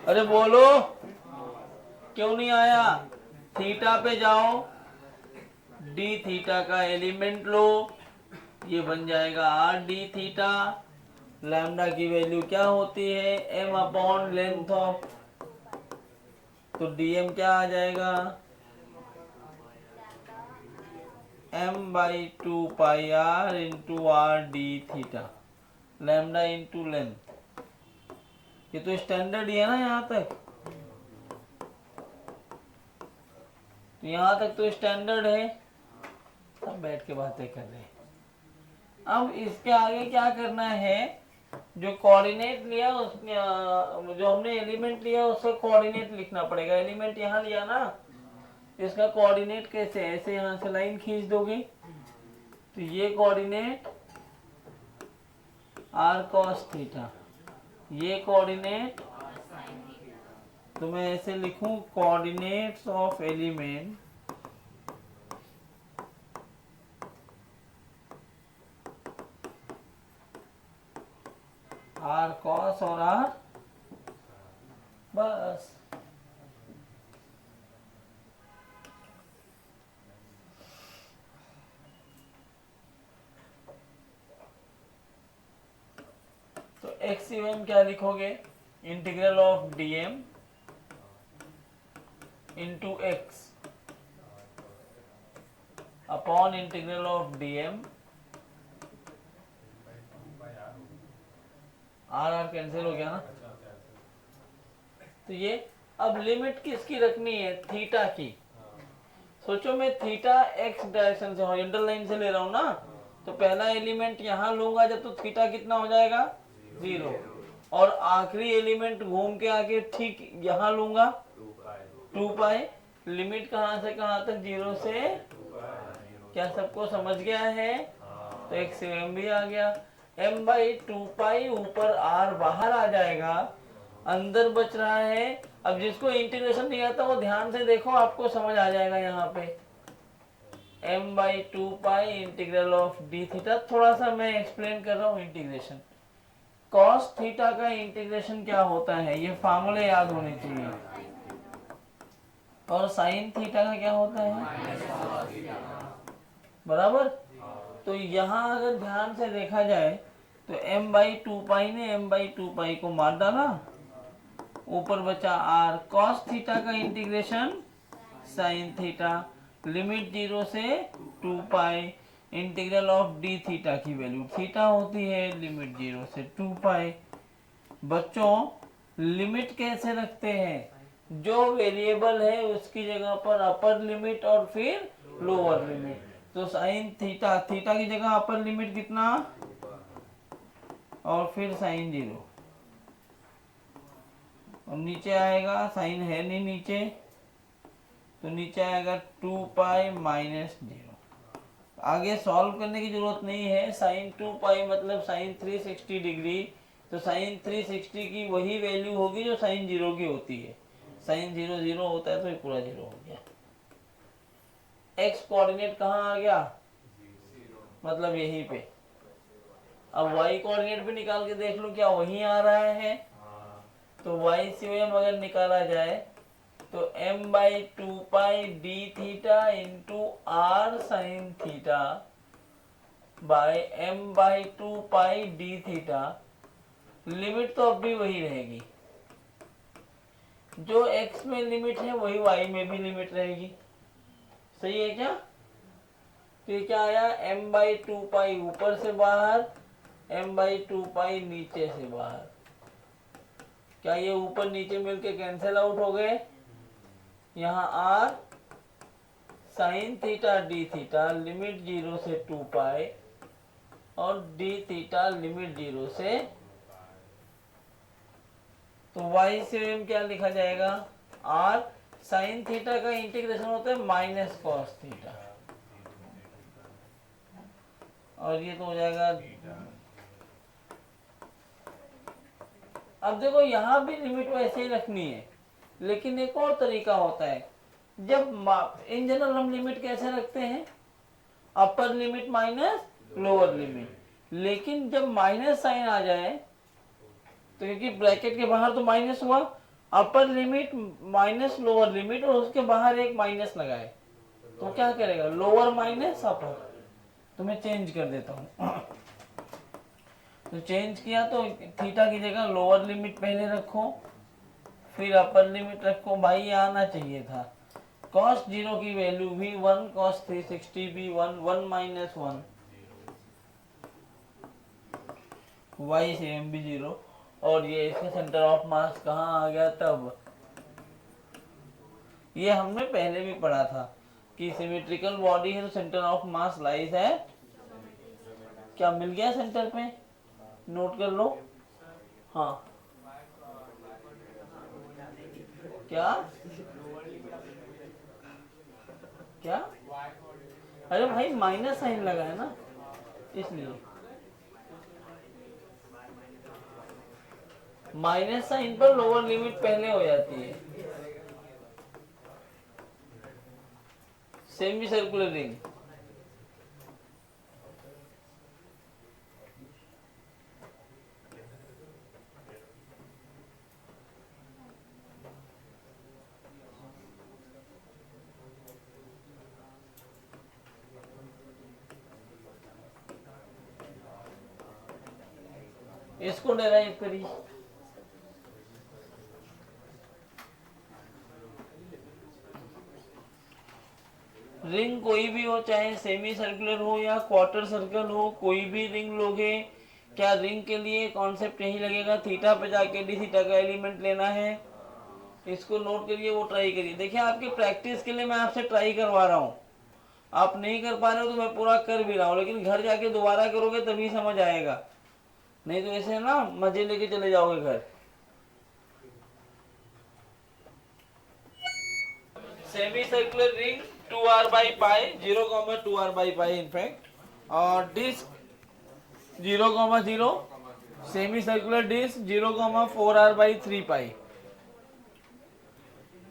अरे बोलो क्यों नहीं आया? थीटा पे जाओ, d थीटा का एलिमेंट लो, ये बन जाएगा r d थीटा। लैम्डा की वैल्यू क्या होती है, m अपॉन लेंथ ऑफ, तो dm क्या आ जाएगा, m/2πr into r d theta, lambda into length. ये तो स्टैंडर्ड ही है ना यहाँ तक, तो यहाँ तक तो स्टैंडर्ड है, सब बैठ के बातें कर रहे हैं। अब इसके आगे क्या करना है, जो कोऑर्डिनेट लिया जो हमने एलिमेंट लिया उसका कोऑर्डिनेट लिखना पड़ेगा। एलिमेंट यहाँ लिया ना, इसका कोऑर्डिनेट कैसे, ऐसे यहाँ से लाइन खींच दोगे तो ये कोऑर्डिनेट r cos थीटा, ये कोऑर्डिनेट, तो मैं ऐसे लिखूं coordinates of element r cos और r, बस। तो एक्स क्या लिखोगे, integral of dm into x upon integral of dm, r cancel हो गया ना। तो ये अब लिमिट किसकी रखनी है, थीटा की। सोचो मैं थीटा एक्स डायरेक्शन से हॉरिजॉन्टल लाइन से ले रहा हूं ना, तो पहला एलिमेंट यहाँ लूंगा जब, तो थीटा कितना हो जाएगा 0, और आखिरी एलिमेंट घूम के आके ठीक यहाँ लूंगा 2π। लिमिट कहाँ से कहाँ तक, 0 से, क्या सबको समझ गया है? तो एक्स भी आ गया, m/2π ऊपर r बाहर आ जाएगा, अंदर बच रहा है। अब जिसको इंटीग्रेशन नहीं आता वो ध्यान से देखो, आपको समझ आ जाएगा यहाँ पे, m/2π integral of d theta. थोड़ा सा मैं एक्सप्लेन कर रहा हूँ इंटीग्रेशन। cos थीटा का इंटीग्रेशन क्या होता है, ये फार्मूले याद होने चाहिए। और sin थीटा का क्या होता है, बराबर। तो यहाँ अगर ध्यान से देखा जाए तो m/2π ने m/2π को मार डाला, ऊपर बचा r cos थीटा का इंटीग्रेशन sin थीटा, लिमिट 0 से 2π, इंटीग्रल ऑफ d थीटा की वैल्यू थीटा होती है, लिमिट 0 से 2π। बच्चों लिमिट कैसे रखते हैं, जो वेरिएबल है उसकी जगह पर अपर लिमिट और फिर लोअर लिमिट। तो साइन थीटा, थीटा की जगह अपर लिमिट कितना, और फिर साइन 0, और नीचे आएगा, साइन है नहीं नीचे, तो नीचे आएगा 2π - 0। आगे सॉल्व करने की जरूरत नहीं है, साइन 2π मतलब साइन 360 डिग्री, तो साइन 360 की वही वैल्यू होगी जो साइन 0 की होती है। साइन 0 0 होता है तो ये पूरा 0 हो गया। एक्स कोऑर्डिनेट कहाँ आ गया, मतलब यहीं पे। अब वाई कोऑर्डिनेट भी निकाल के देख लो, क्या वहीं आ रहा है। तो वाई से अगर निकाला जाए तो m/2π d theta into r sine theta by m/2π d theta, limit तो अब भी वही रहेगी, जो x में लिमिट है वही y में भी लिमिट रहेगी। सही है क्या? तो ये क्या आया, m/2π ऊपर से बाहर, m/2π नीचे से बाहर। क्या ये ऊपर नीचे मिलके कैंसिल आउट हो गए? यहाँ r sine theta D theta limit 0 से 2 पाई और डी थीटा लिमिट 0 से, तो y से m क्या लिखा जाएगा, r साइन थीटा का इंटीग्रेशन होता है माइनस कॉस थीटा, और ये तो हो जाएगा। अब देखो यहाँ भी लिमिट वैसे ही रखनी है, लेकिन एक और तरीका होता है। जब इन जनरल हम लिमिट कैसे रखते हैं, upper limit minus lower limit, लेकिन जब माइनस साइन आ जाए तो क्योंकि ब्रैकेट के बाहर तो माइनस हुआ, upper limit minus lower limit और उसके बाहर एक माइनस लगाए तो क्या करेगा, लोअर माइनस अपर। तो मैं चेंज कर देता हूँ, तो चेंज किया तो थीटा की जगह लोअर लिमिट पहले रखो, फिर अपर लिमिट रखो। भाई ये आना चाहिए था। cos 0 की वैल्यू भी 1, cos 360 भी 1, 1 माइनस 1, y से m भी 0, और ये इसका सेंटर ऑफ मास कहाँ आ गया तब। ये हमने पहले भी पढ़ा था कि सिमेट्रिकल बॉडी है तो सेंटर ऑफ मास लाइज है, क्या मिल गया सेंटर पे, नोट कर लो। हाँ क्या क्या, अरे भाई माइनस साइन लगा है ना, इसलिए माइनस साइन पर लोअर लिमिट पहले हो जाती है। सेमी सर्कुलर रिंग, इसको डेराइव करिए। रिंग कोई भी हो, चाहे सेमी सर्कुलर हो या क्वार्टर सर्कल हो, कोई भी रिंग लोगे, क्या रिंग के लिए कॉन्सेप्ट यही लगेगा, थीटा पे जाके डी थीटा का एलिमेंट लेना है। इसको नोट करिए, वो ट्राई करिए। देखिए आपकी प्रैक्टिस के लिए मैं आपसे ट्राई करवा रहा हूँ, आप नहीं कर पा रहे हो तो मैं पूरा कर भी रहा हूँ, लेकिन घर जाके दोबारा करोगे तभी समझ आएगा, नहीं तो ऐसे ना मजे लेके चले जाओगे घर। Semi circular ring 2r by pi 0, 2r by pi in fact, और disc 0, 0, semi circular disc 0, 4r by 3 pi.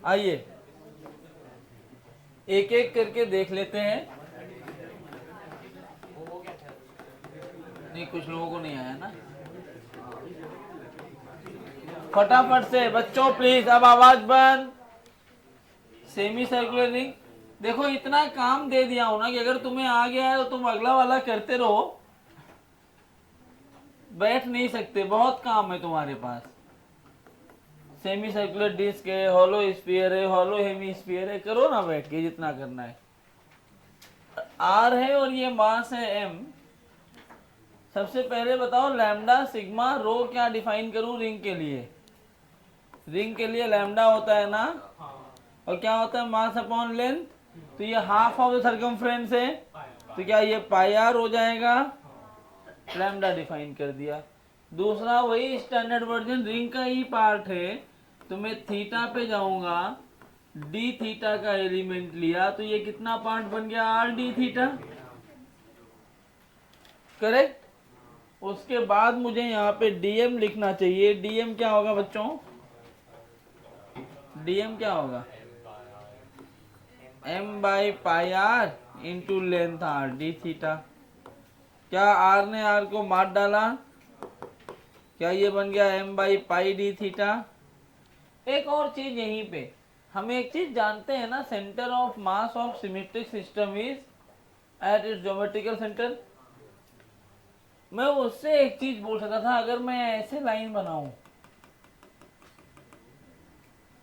आइए एक एक करके देख लेते हैं। नहीं, कुछ लोगों को नहीं आया ना, फटाफट से बच्चों प्लीज, अब आवाज बंद। सेमी सर्कुलर रिंग, देखो इतना काम दे दिया हूं ना कि अगर तुम्हें आ गया है तो तुम अगला वाला करते रहो, बैठ नहीं सकते, बहुत काम है तुम्हारे पास। सेमी सर्कुलर डिस्क है, हॉलो स्फीयर है, हॉलो हेमी स्फीयर है, करो ना बैठ के जितना करना है। आर है और ये मास है एम। सबसे पहले बताओ लैम्डा सिग्मा रो क्या डिफाइन करूं रिंग के लिए। रिंग के लिए लैम्डा होता है ना, और क्या होता है मास अपॉन लेंथ, तो ये हाफ ऑफ द सर्कमफ्रेंस है, तो क्या ये पाई आर हो जाएगा, लैम्डा डिफाइन कर दिया। दूसरा वही स्टैंडर्ड वर्जन, रिंग का ही पार्ट है, तो मैं थीटा पे जाऊंगा, डी थीटा का एलिमेंट लिया, तो ये कितना पार्ट बन गया, आर डी थीटा, करेक्ट। उसके बाद मुझे यहाँ पे डीएम लिखना चाहिए। डीएम क्या होगा बच्चों, डीएम क्या होगा, m by pi r into length r d theta. क्या आर ने आर को मार डाला, क्या ये बन गया m by pi d theta. एक और चीज यहीं पे हम एक चीज जानते हैं ना, centre of mass of symmetric system is at its geometrical centre. मैं उससे एक चीज बोल सकता था, अगर मैं ऐसे लाइन बनाऊं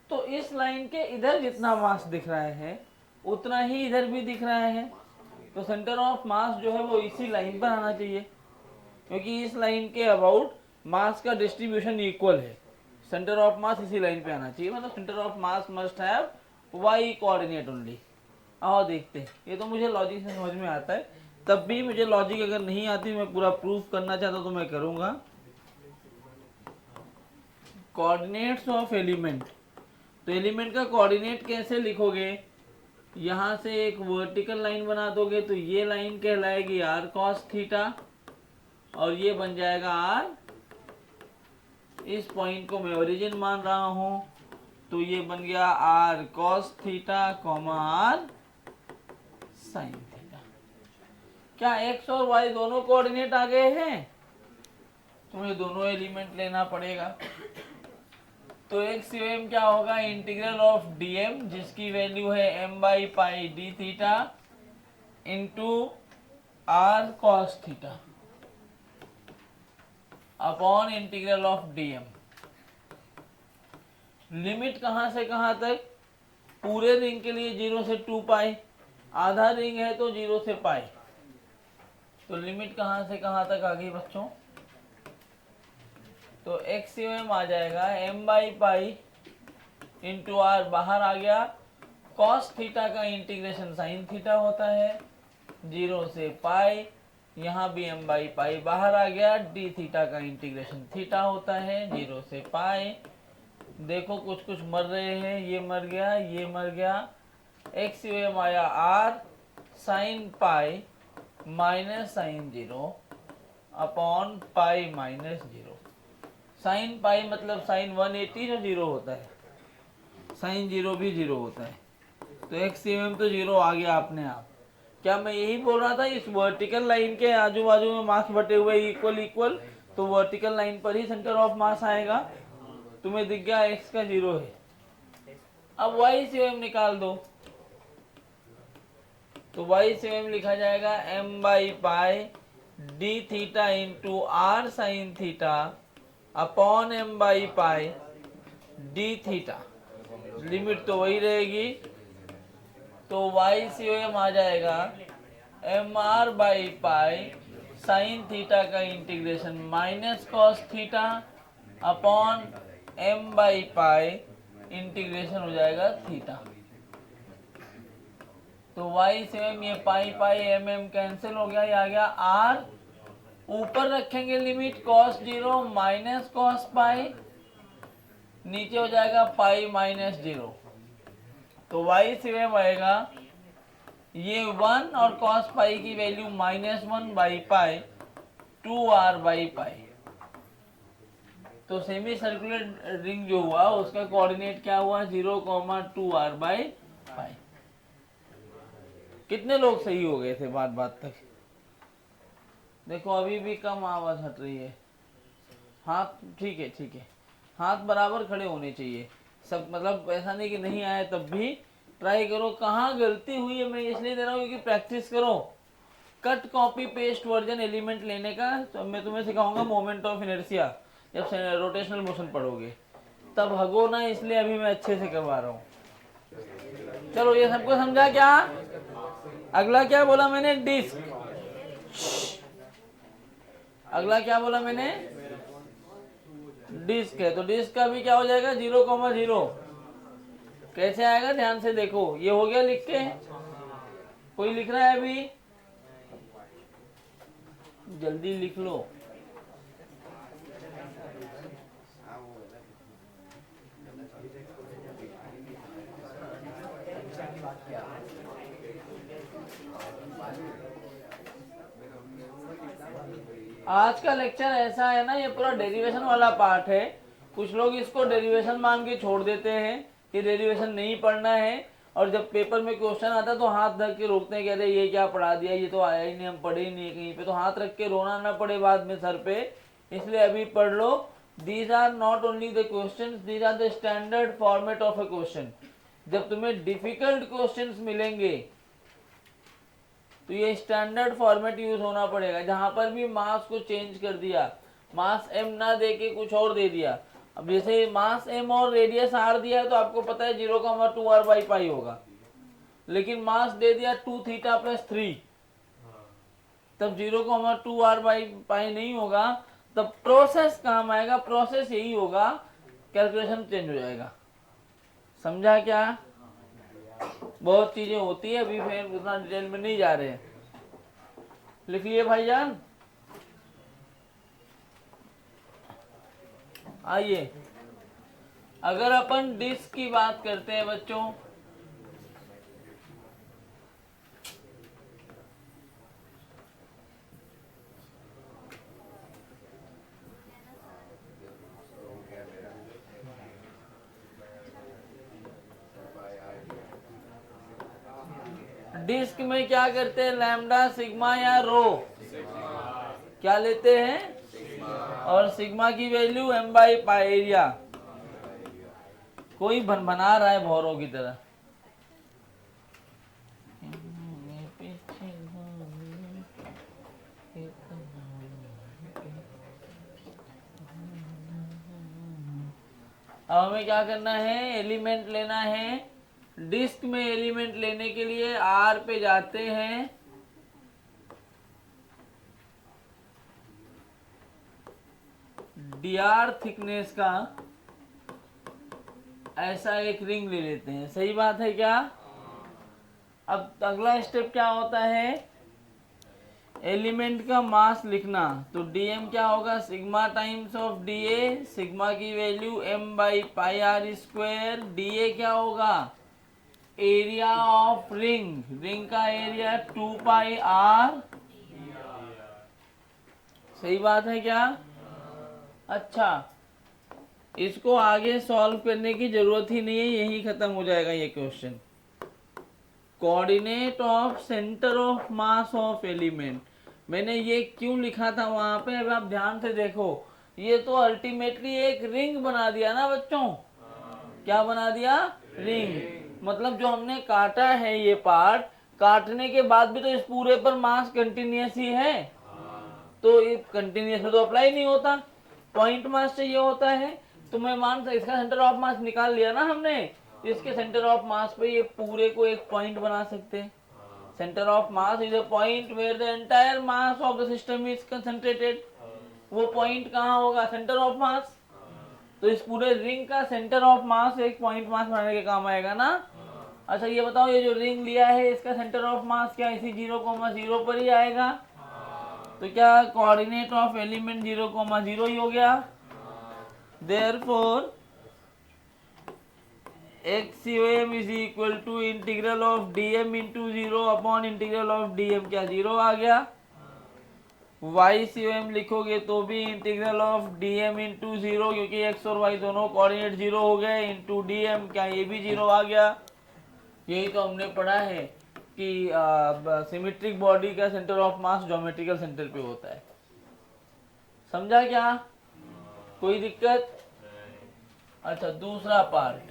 तो इस लाइन के इधर जितना मास दिख रहा है उतना ही इधर भी दिख रहा है, तो सेंटर ऑफ मास जो है वो इसी लाइन पर आना चाहिए, क्योंकि इस लाइन के अबाउट मास का डिस्ट्रीब्यूशन इक्वल है। सेंटर ऑफ मास इसी लाइन पे आना चाहिए, मतलब centre of mass must have y coordinate only. आओ देखते हैं। ये तो मुझे लॉजिक से समझ में आता है, तब भी मुझे लॉजिक अगर नहीं आती, मैं पूरा प्रूफ करना चाहता हूं तो मैं करूंगा। कोऑर्डिनेट्स ऑफ एलिमेंट, तो एलिमेंट का कोऑर्डिनेट कैसे लिखोगे? यहां से एक वर्टिकल लाइन बना दोगे तो ये लाइन कहलाएगी आर कॉस थीटा, और ये बन जाएगा आर, इस पॉइंट को मैं ओरिजिन मान रहा हूं, तो ये बन गया r cos theta comma r sine theta. क्या एक्स और वाई दोनों कोऑर्डिनेट आ गए हैं? तुम्हें दोनों एलिमेंट लेना पड़ेगा। तो एक्स एम क्या होगा? इंटीग्रल ऑफ डीएम, जिसकी वैल्यू है m by pi d theta into r cos theta upon integral of dm. Limit कहां से कहां तक? पूरे रिंग के लिए 0 से 2 पाई, आधा रिंग है तो 0 से पाई। तो लिमिट कहां से कहां तक आ गई बच्चों? तो एक्स एम आ जाएगा m by pi into r, बाहर आ गया। कॉस थीटा का इंटीग्रेशन साइन थीटा होता है, 0 से पाई, यहाँ भी एम बाई पाई बाहर आ गया। डी थीटा का इंटीग्रेशन थीटा होता है, 0 से पाई। देखो कुछ कुछ मर रहे हैं, ये मर गया, ये मर गया। एक्स एम आया r sine pi minus sine 0 upon pi minus 0। Sine pi मतलब साइन 180 जो 0 होता है, साइन 0 भी 0 होता है। तो एक्स एम तो 0 आ गया अपने आप। क्या मैं यही बोल रहा था? इस वर्टिकल लाइन के आजू बाजू में मास बटे हुए इक्वल इक्वल, तो वर्टिकल लाइन पर ही सेंटर ऑफ मास आएगा। तुम्हें दिख गया एक्स का 0 है। अब वाई से एम निकाल दो, तो वाई से एम लिखा जाएगा m by pi d theta into r sine theta upon m by pi d theta. Limit तो वही रहेगी, तो वाई सी एम आ जाएगा m r by pi sine theta का integration minus cos theta upon m by pi integration हो जाएगा theta. तो वाई से एम, ये pi pi m m cancel हो गया, ये आ गया आर। ऊपर रखेंगे limit cos 0 minus cos pi, नीचे हो जाएगा पाई माइनस 0। तो वाई से एम आएगा ये 1 और कॉस पाई की value -1 by pi 2r by पाई। तो सेमी सर्कुलर रिंग जो हुआ उसका कोऑर्डिनेट क्या हुआ? 0,2r by pi. कितने लोग सही हो गए थे बात बात तक? देखो अभी भी कम आवाज हट रही है। हाथ ठीक है, ठीक है, हाथ बराबर खड़े होने चाहिए सब, मतलब ऐसा नहीं कि नहीं आए तब भी ट्राई करो। कहाँ गलती हुई है मैं इसलिए दे रहा हूँ क्योंकि प्रैक्टिस करो। Cut copy paste version element लेने का तो मैं तुम्हें सिखाऊंगा मोमेंट ऑफ इनर्शिया, जब रोटेशनल मोशन पढ़ोगे तब हगो ना, इसलिए अभी मैं अच्छे से करवा रहा हूँ। चलो ये सबको समझा क्या? अगला क्या बोला मैंने? डिस्क। अगला क्या बोला मैंने? डिस्क है, तो डिस्क का भी क्या हो जाएगा? 0,0। कैसे आएगा ध्यान से देखो। ये हो गया लिख के? कोई लिख रहा है अभी? जल्दी लिख लो। आज का लेक्चर ऐसा है ना, ये पूरा डेरिवेशन वाला पार्ट है। कुछ लोग इसको डेरिवेशन मान के छोड़ देते हैं कि डेरिवेशन नहीं पढ़ना है, और जब पेपर में क्वेश्चन आता है तो हाथ धर के रोकते हैं, कहते हैं ये क्या पढ़ा दिया, ये तो आया ही नहीं, हम पढ़े ही नहीं कहीं पे। तो हाथ रख के रोना ना पड़े बाद में सर पे, इसलिए अभी पढ़ लो। These are not only the question, these are the standard format of a question. जब तुम्हें डिफिकल्ट क्वेश्चन मिलेंगे तो ये स्टैंडर्ड फॉर्मेट यूज होना पड़ेगा। जहां पर भी मास को चेंज कर दिया, मास m ना दे के कुछ और दे दिया। अब जैसे मास m और रेडियस r दिया है तो आपको पता है 0,2r बाई पाई होगा, लेकिन मास दे दिया 2 थीटा प्लस 3, तब 0,2r बाई पाई नहीं होगा। तब प्रोसेस काम आएगा, प्रोसेस यही होगा, कैलकुलेशन चेंज हो जाएगा। समझा क्या? बहुत चीजें होती है, अभी फिर उतना डिटेल में नहीं जा रहे हैं। लिख लिए भाईजान। आइए, अगर अपन डिस्क की बात करते हैं बच्चों, डिस्क में क्या करते हैं, लैम्डा, सिग्मा या रो, क्या लेते हैं, और सिग्मा की value m by pi area. कोई बना रहा है भौरों की तरह। अब हमें क्या करना है, एलिमेंट लेना है। डिस्क में एलिमेंट लेने के लिए R पे जाते हैं, dr थिकनेस का ऐसा एक रिंग ले लेते हैं। सही बात है क्या? अब अगला स्टेप क्या होता है, एलिमेंट का मास लिखना। तो dm क्या होगा, sigma times of da, sigma की value m by pi r square. da क्या होगा, एरिया ऑफ रिंग, रिंग का एरिया 2 पाई आर। सही बात है क्या? अच्छा, इसको आगे सॉल्व करने की जरूरत ही नहीं है, यही खत्म हो जाएगा ये question. Coordinate of centre of mass of element, मैंने ये क्यों लिखा था वहां पे, अब आप ध्यान से देखो। ये तो अल्टीमेटली एक रिंग बना दिया ना बच्चों। क्या बना दिया, रिंग। मतलब जो हमने काटा है ये पार्ट, काटने के बाद भी तो इस पूरे पर मास कंटिन्यूस ही है, तो ये कंटिन्यूस में तो अप्लाई नहीं होता, पॉइंट मास चाहिए होता है। तो मैं मान सकता, इसका सेंटर ऑफ मास निकाल लिया ना हमने, इसके सेंटर ऑफ मास पे ये पूरे को एक पॉइंट बना सकते हैं। Centre of mass is a point where the entire mass of the system is concentrated. वो पॉइंट कहाँ होगा, सेंटर ऑफ मास। तो इस पूरे रिंग का सेंटर ऑफ मास एक पॉइंट मास बनाने के काम आएगा ना। अच्छा ये बताओ, ये जो रिंग लिया है इसका सेंटर ऑफ मास क्या इसी 0,0 पर ही आएगा, तो क्या कोऑर्डिनेट ऑफ एलिमेंट 0,0 ही हो गया। Therefore XUM is equal to integral of DM into 0 upon integral of DM, क्या 0 आ गया। YCUM लिखोगे तो भी इंटीग्रल ऑफ DM इंटू 0, क्योंकि X और Y दोनों कोऑर्डिनेट 0 हो गए, इंटू DM, क्या ये भी 0 आ गया। यही तो हमने पढ़ा है कि सिमेट्रिक बॉडी का centre of mass geometrical centre पे होता है। समझा क्या, कोई दिक्कत? अच्छा दूसरा पार्ट,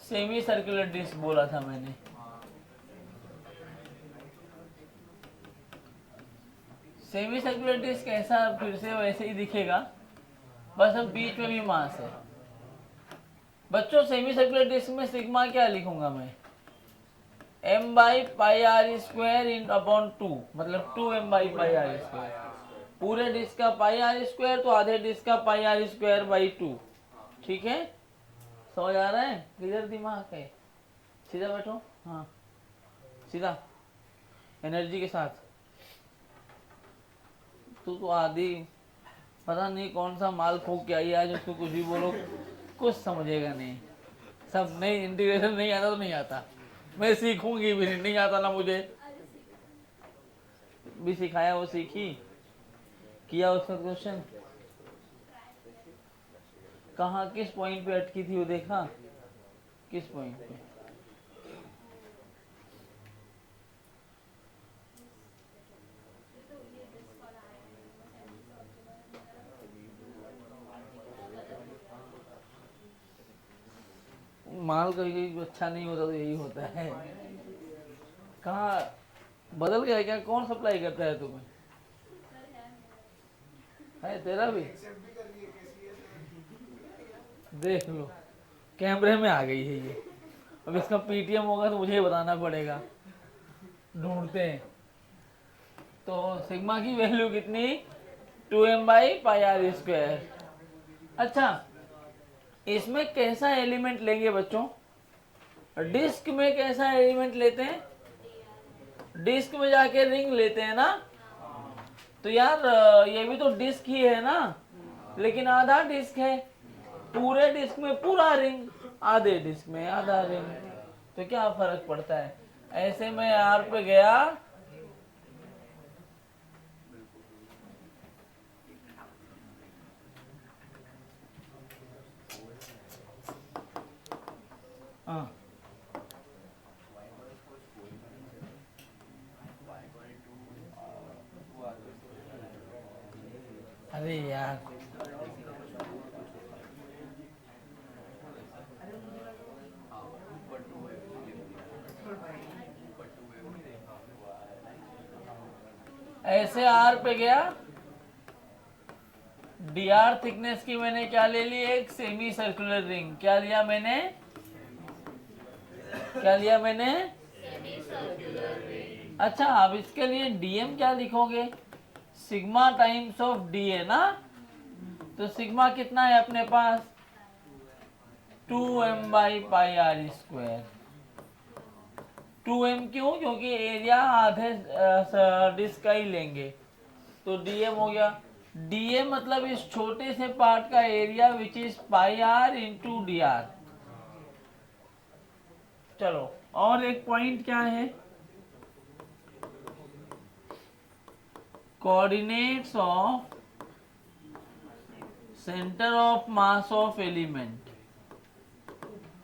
सेमी सर्कुलर डिस्क बोला था मैंने। सेमी सर्कुलर डिस्क ऐसा फिर से वैसे ही दिखेगा, बस अब बीच में भी मास है। बच्चों सेमी सर्कुलर डिस्क में सिग्मा क्या लिखूंगा मैं, m by pi r square इन अपॉन 2, मतलब 2m by pi r square. पूरे डिस्क का पाई आर स्क्वायर, तो आधे डिस्क का पाई आर स्क्वायर बाई 2। ठीक है, समझ आ रहा है, किधर दिमाग है, सीधा बैठो, हाँ सीधा, एनर्जी के साथ। तो आदि पता नहीं कौन सा माल फूक के आई आज, उसको कुछ भी बोलो कुछ समझेगा नहीं। सब नहीं, इंटीग्रेशन नहीं आता तो नहीं आता, मैं सीखूंगी भी नहीं, नहीं आता ना मुझे, भी सिखाया वो सीखी, किया उसका क्वेश्चन, कहाँ किस पॉइंट पे अटकी थी वो देखा, किस पॉइंट पे। माल कभी अच्छा नहीं होता तो यही होता है। कहाँ बदल गया क्या, कौन सप्लाई करता है तुम्हें, है तेरा भी, देख लो कैमरे में आ गई है ये। अब इसका PTM होगा तो मुझे ही बताना पड़ेगा, ढूंढते हैं। तो सिग्मा की वैल्यू कितनी, 2m by pi r square. अच्छा इसमें कैसा एलिमेंट लेंगे बच्चों, डिस्क में कैसा एलिमेंट लेते हैं? डिस्क में जाके रिंग लेते हैं ना। तो यार ये भी तो डिस्क ही है ना, लेकिन आधा डिस्क है। पूरे डिस्क में पूरा रिंग, आधे डिस्क में आधा रिंग, तो क्या फर्क पड़ता है? ऐसे में आर पे गया, हाँ अरे यार ऐसे आर पे गया, डी आर थिकनेस की मैंने क्या ले ली? एक सेमी सर्कुलर रिंग। क्या लिया मैंने? क्या लिया मैंने? अच्छा, अब इसके लिए डीएम क्या लिखोगे? सिग्मा टाइम्स ऑफ डी है ना। तो सिग्मा कितना है अपने पास? 2m by pi r square. 2m क्यों? क्योंकि एरिया आधे डिस्क का ही लेंगे, तो डीएम हो गया। डीएम मतलब इस छोटे से पार्ट का area which is pi r into d r. चलो, और एक पॉइंट क्या है? Coordinates of centre of mass of element.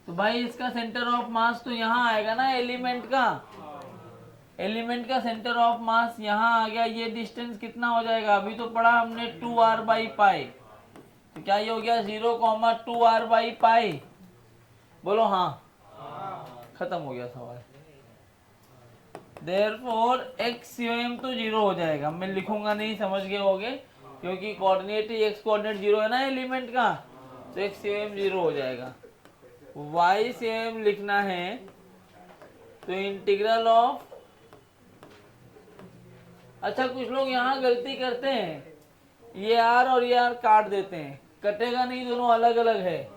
तो भाई इसका सेंटर ऑफ मास तो यहाँ आएगा ना, एलिमेंट का। एलिमेंट का सेंटर ऑफ मास यहाँ आ गया। ये डिस्टेंस कितना हो जाएगा? अभी तो पढ़ा हमने 2r बाई पाई। तो क्या ये हो गया 0,2r बाई पाई? बोलो हाँ। खत्म हो गया सवाल। देयरफॉर x तो 0 हो जाएगा। मैं लिखूंगा नहीं, समझ गए होगे, क्योंकि कोऑर्डिनेट ही x कोऑर्डिनेट 0 है ना एलिमेंट का, तो x 0 हो जाएगा। y लिखना है तो इंटीग्रल ऑफ, अच्छा कुछ लोग यहाँ गलती करते हैं, ये r और ये r काट देते हैं। कटेगा नहीं, दोनों अलग अलग है।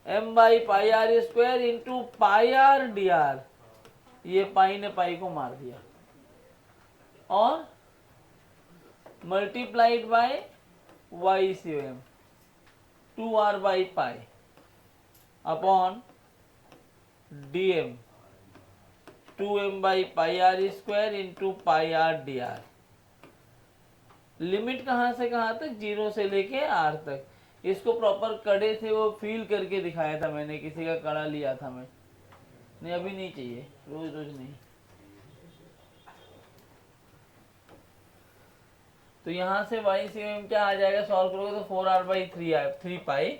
m by pi r square into pi r d r. ये पाई ने पाई को मार दिया, और multiplied by y 2r by pi upon dm 2m by pi r square into pi r d r. Limit कहाँ से कहाँ तक? 0 से लेके r तक। इसको प्रॉपर कड़े से वो फील करके दिखाया था मैंने, किसी का कड़ा लिया था मैं। नहीं अभी नहीं चाहिए, रोज रोज नहीं। तो यहाँ से y क्या आ जाएगा? सॉल्व करोगे तो 4r बाई 3 पाई।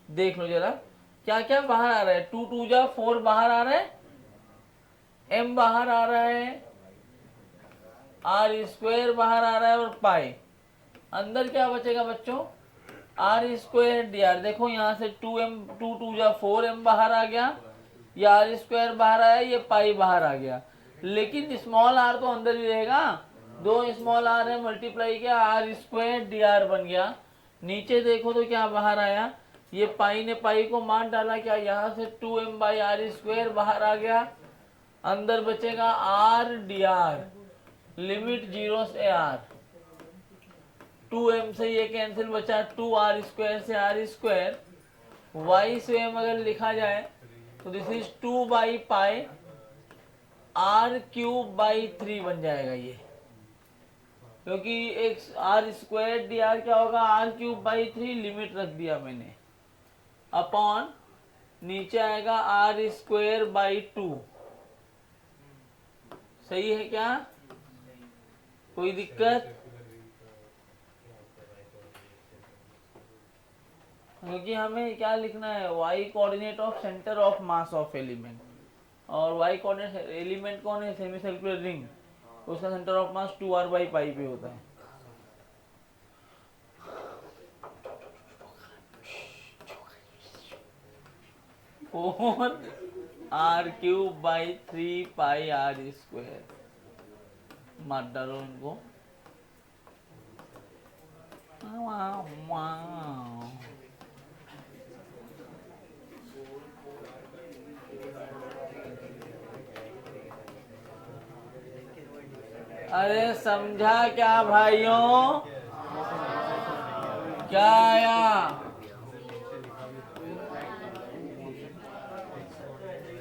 देख लो जरा क्या क्या बाहर आ रहा है। 2 2 जा 4 बाहर आ रहा है, m बाहर आ रहा है, r स्क्वायर बाहर आ रहा है, और पाई। अंदर क्या बचेगा बच्चों? r square D R. देखो यहाँ से 2 2 जा 4m बाहर आ गया, ये r स्क्वायर बाहर आया, ये पाई बाहर आ गया, लेकिन स्मॉल r तो अंदर ही रहेगा। दो स्मॉल r है, मल्टीप्लाई किया, r स्क्वायर डी आर बन गया। नीचे देखो तो क्या बाहर आया? ये पाई ने पाई को मार डाला, क्या यहाँ से 2m बाई आर स्क्वायर बाहर आ गया। अंदर बचेगा r डी आर, लिमिट 0 से r। 2m से ये कैंसिल, बचा 2r स्क्वायर से r स्क्वायर। y स्वयं अगर लिखा जाए तो this is 2 by pi r cube by 3 बन जाएगा ये, क्योंकि एक आर स्क्वायर डी आर क्या होगा? r क्यूब बाई 3, लिमिट रख दिया मैंने, अपॉन नीचे आएगा r स्क्वायर बाई 2। सही है क्या? कोई दिक्कत? क्योंकि हमें क्या लिखना है? y coordinate of centre of mass of element, और y कोऑर्डिनेट एलिमेंट कौन है? सेमी सर्कुलर रिंग, उसका centre of mass 2r by pi पे होता है। Four r cube by 3 pi r square. मार डालो इनको। अरे समझा क्या भाइयों? क्या आया?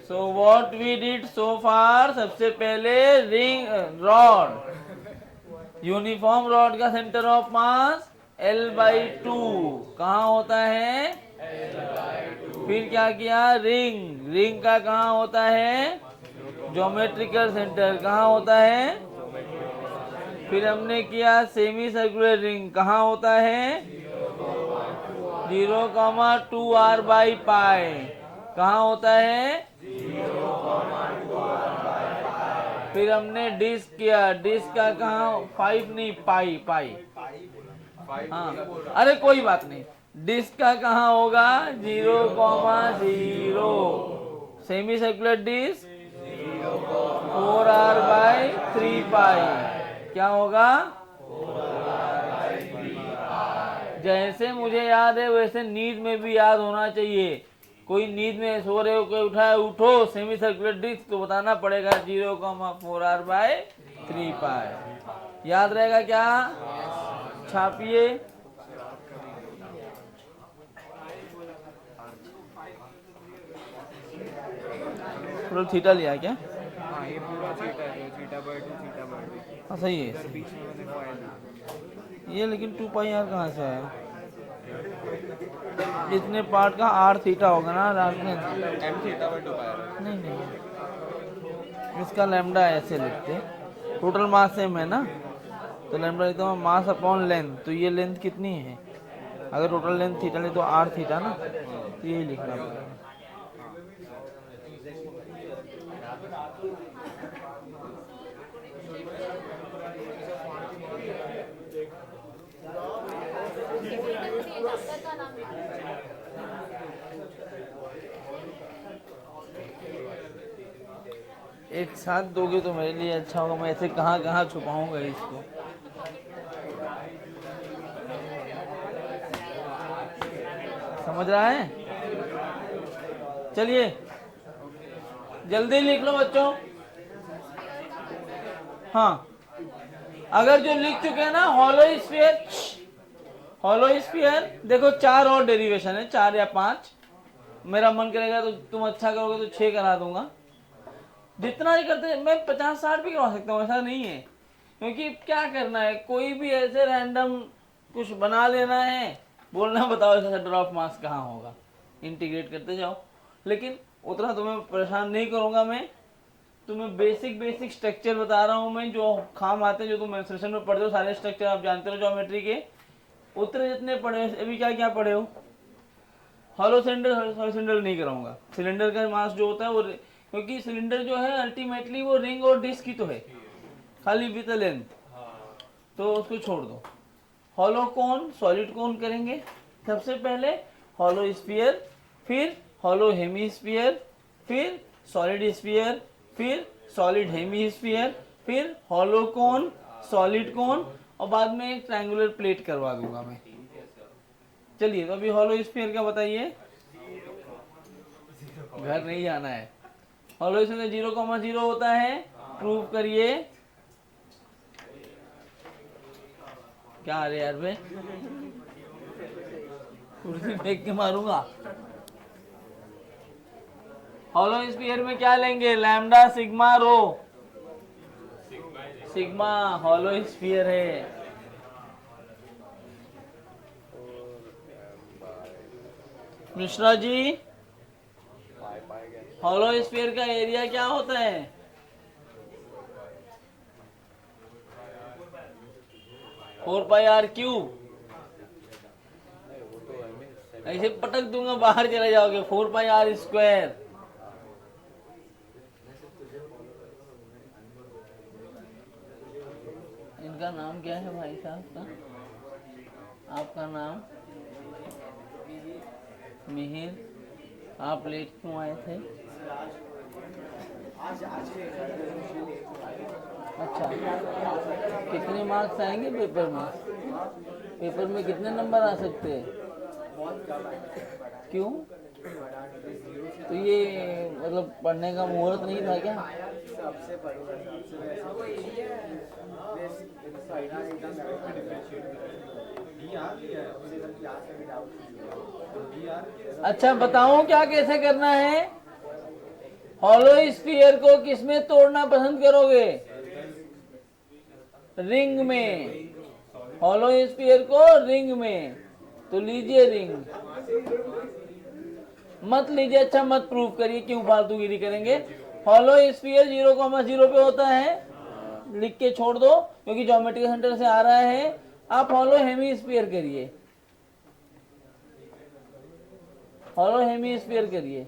So what we did so far, सबसे पहले रिंग रॉड, यूनिफॉर्म रॉड का सेंटर ऑफ मास L/2 कहाँ होता है? फिर क्या किया? रिंग का कहाँ होता है? ज्योमेट्रिकल सेंटर कहाँ होता है? फिर हमने किया सेमी सर्कुलर रिंग कहाँ होता है? 0,2r/पाई कहाँ होता है? फिर हमने डिस्क किया, डिस्क का कहाँ? 5 नहीं, पाई। हाँ, अरे कोई बात नहीं, डिस्क का कहाँ होगा? 0,0। सेमी सर्कुलर डिस्क 4r/3 पाई क्या होगा? जैसे मुझे याद है वैसे नींद में भी याद होना चाहिए। कोई नींद में सो रहे हो, कोई उठाए, उठो सेमी सर्कुलर डिस्क, तो बताना पड़ेगा 0,4r/3 पाई। याद रहेगा क्या? छापिए। थोड़ा थीटा लिया क्या? हाँ ये पूरा थीटा है, θ/2 θ/2 हाँ सही है। बीच में मैंने कॉइल ये लेकिन 2 पाई r कहाँ से आया? इतने पार्ट का r थीटा होगा ना रात में। m θ/2 पाया। नहीं, इसका लैम्डा ऐसे लिखते, टोटल मास सेम है ना, तो लैम्डा लिखता हूँ मास अपॉन लेंथ। तो ये लेंथ कितनी है? अगर टोटल लेंथ थीटा ले तो r थीटा ना, तो यही लिखना पड़ेगा। एक साथ दोगे तो मेरे लिए अच्छा होगा, मैं ऐसे कहाँ कहाँ छुपाऊंगा इसको। समझ रहा है? चलिए जल्दी लिख लो बच्चों। हाँ, अगर जो लिख चुके हैं ना हॉलो स्फीयर देखो 4 और डेरिवेशन है, 4 या 5। मेरा मन करेगा तो तुम अच्छा करोगे तो 6 करा दूंगा। जितना ही करते मैं 50-60 भी करवा सकता हूँ, ऐसा नहीं है। क्योंकि क्या करना है, कोई भी ऐसे रैंडम कुछ बना लेना है, बोलना बताओ इसका सेंटर ऑफ मास कहाँ होगा, इंटीग्रेट करते जाओ। लेकिन उतना तुम्हें परेशान नहीं करूँगा मैं, तुम्हें बेसिक स्ट्रक्चर बता रहा हूँ मैं, जो काम आते हैं, जो तुम मेंस्ट्रुएशन में पढ़ते हो, सारे स्ट्रक्चर आप जानते हो ज्योमेट्री के। उतने जितने पढ़े अभी क्या पढ़े हो? हॉलो सिलेंडर नहीं कराऊंगा। सिलेंडर का मास जो होता है वो, क्योंकि सिलेंडर जो है अल्टीमेटली वो रिंग और डिस्क ही तो है, खाली विद लेंथ, तो उसको छोड़ दो। हॉलो कोन, सॉलिड कोन करेंगे सबसे पहले, हॉलो स्फीयर, फिर हॉलो हेमीस्फीयर, फिर सॉलिड स्फीयर, फिर सॉलिड हेमीस्फीयर, फिर हॉलो कोन, सॉलिड कोन, और बाद में एक ट्रायंगुलर प्लेट करवा दूंगा मैं। चलिए, तो अभी हॉलो स्फीयर का बताइए। घर नहीं जाना है। हॉलो स्फीयर 0,0 होता है, प्रूव करिए। क्या आ रहे यार बे, कुर्सी फेंक के मारूंगा। हॉलो स्फीयर में क्या लेंगे? लैम्डा सिग्मा रो। सिग्मा हॉलो स्फीयर है। मिश्रा जी, हॉलो स्फीयर का एरिया क्या होता है? Four pi r cube. ऐसे पटक दूंगा बाहर चले जाओगे। 4πr²। इनका नाम क्या है भाई साहब का? आपका नाम? मिहिर। आप लेट क्यों आए थे? अच्छा, कितने मार्क्स आएंगे पेपर में? पेपर में कितने नंबर आ सकते हैं? क्यों? तो ये मतलब पढ़ने का मुहूर्त नहीं था क्या? अच्छा बताऊं क्या कैसे करना है? हॉलो स्फीयर को किसमें तोड़ना पसंद करोगे? रिंग में। हॉलो स्फीयर को रिंग में, तो लीजिए रिंग। मत लीजिए, अच्छा मत प्रूव करिए, क्यों फालतूगिरी करेंगे। हॉलो स्फीयर 0,0 पे होता है, लिख के छोड़ दो क्योंकि ज्योमेट्रिक सेंटर से आ रहा है। आप हॉलो हेमी स्फीयर करिए, हॉलो हेमी स्फीयर करिए।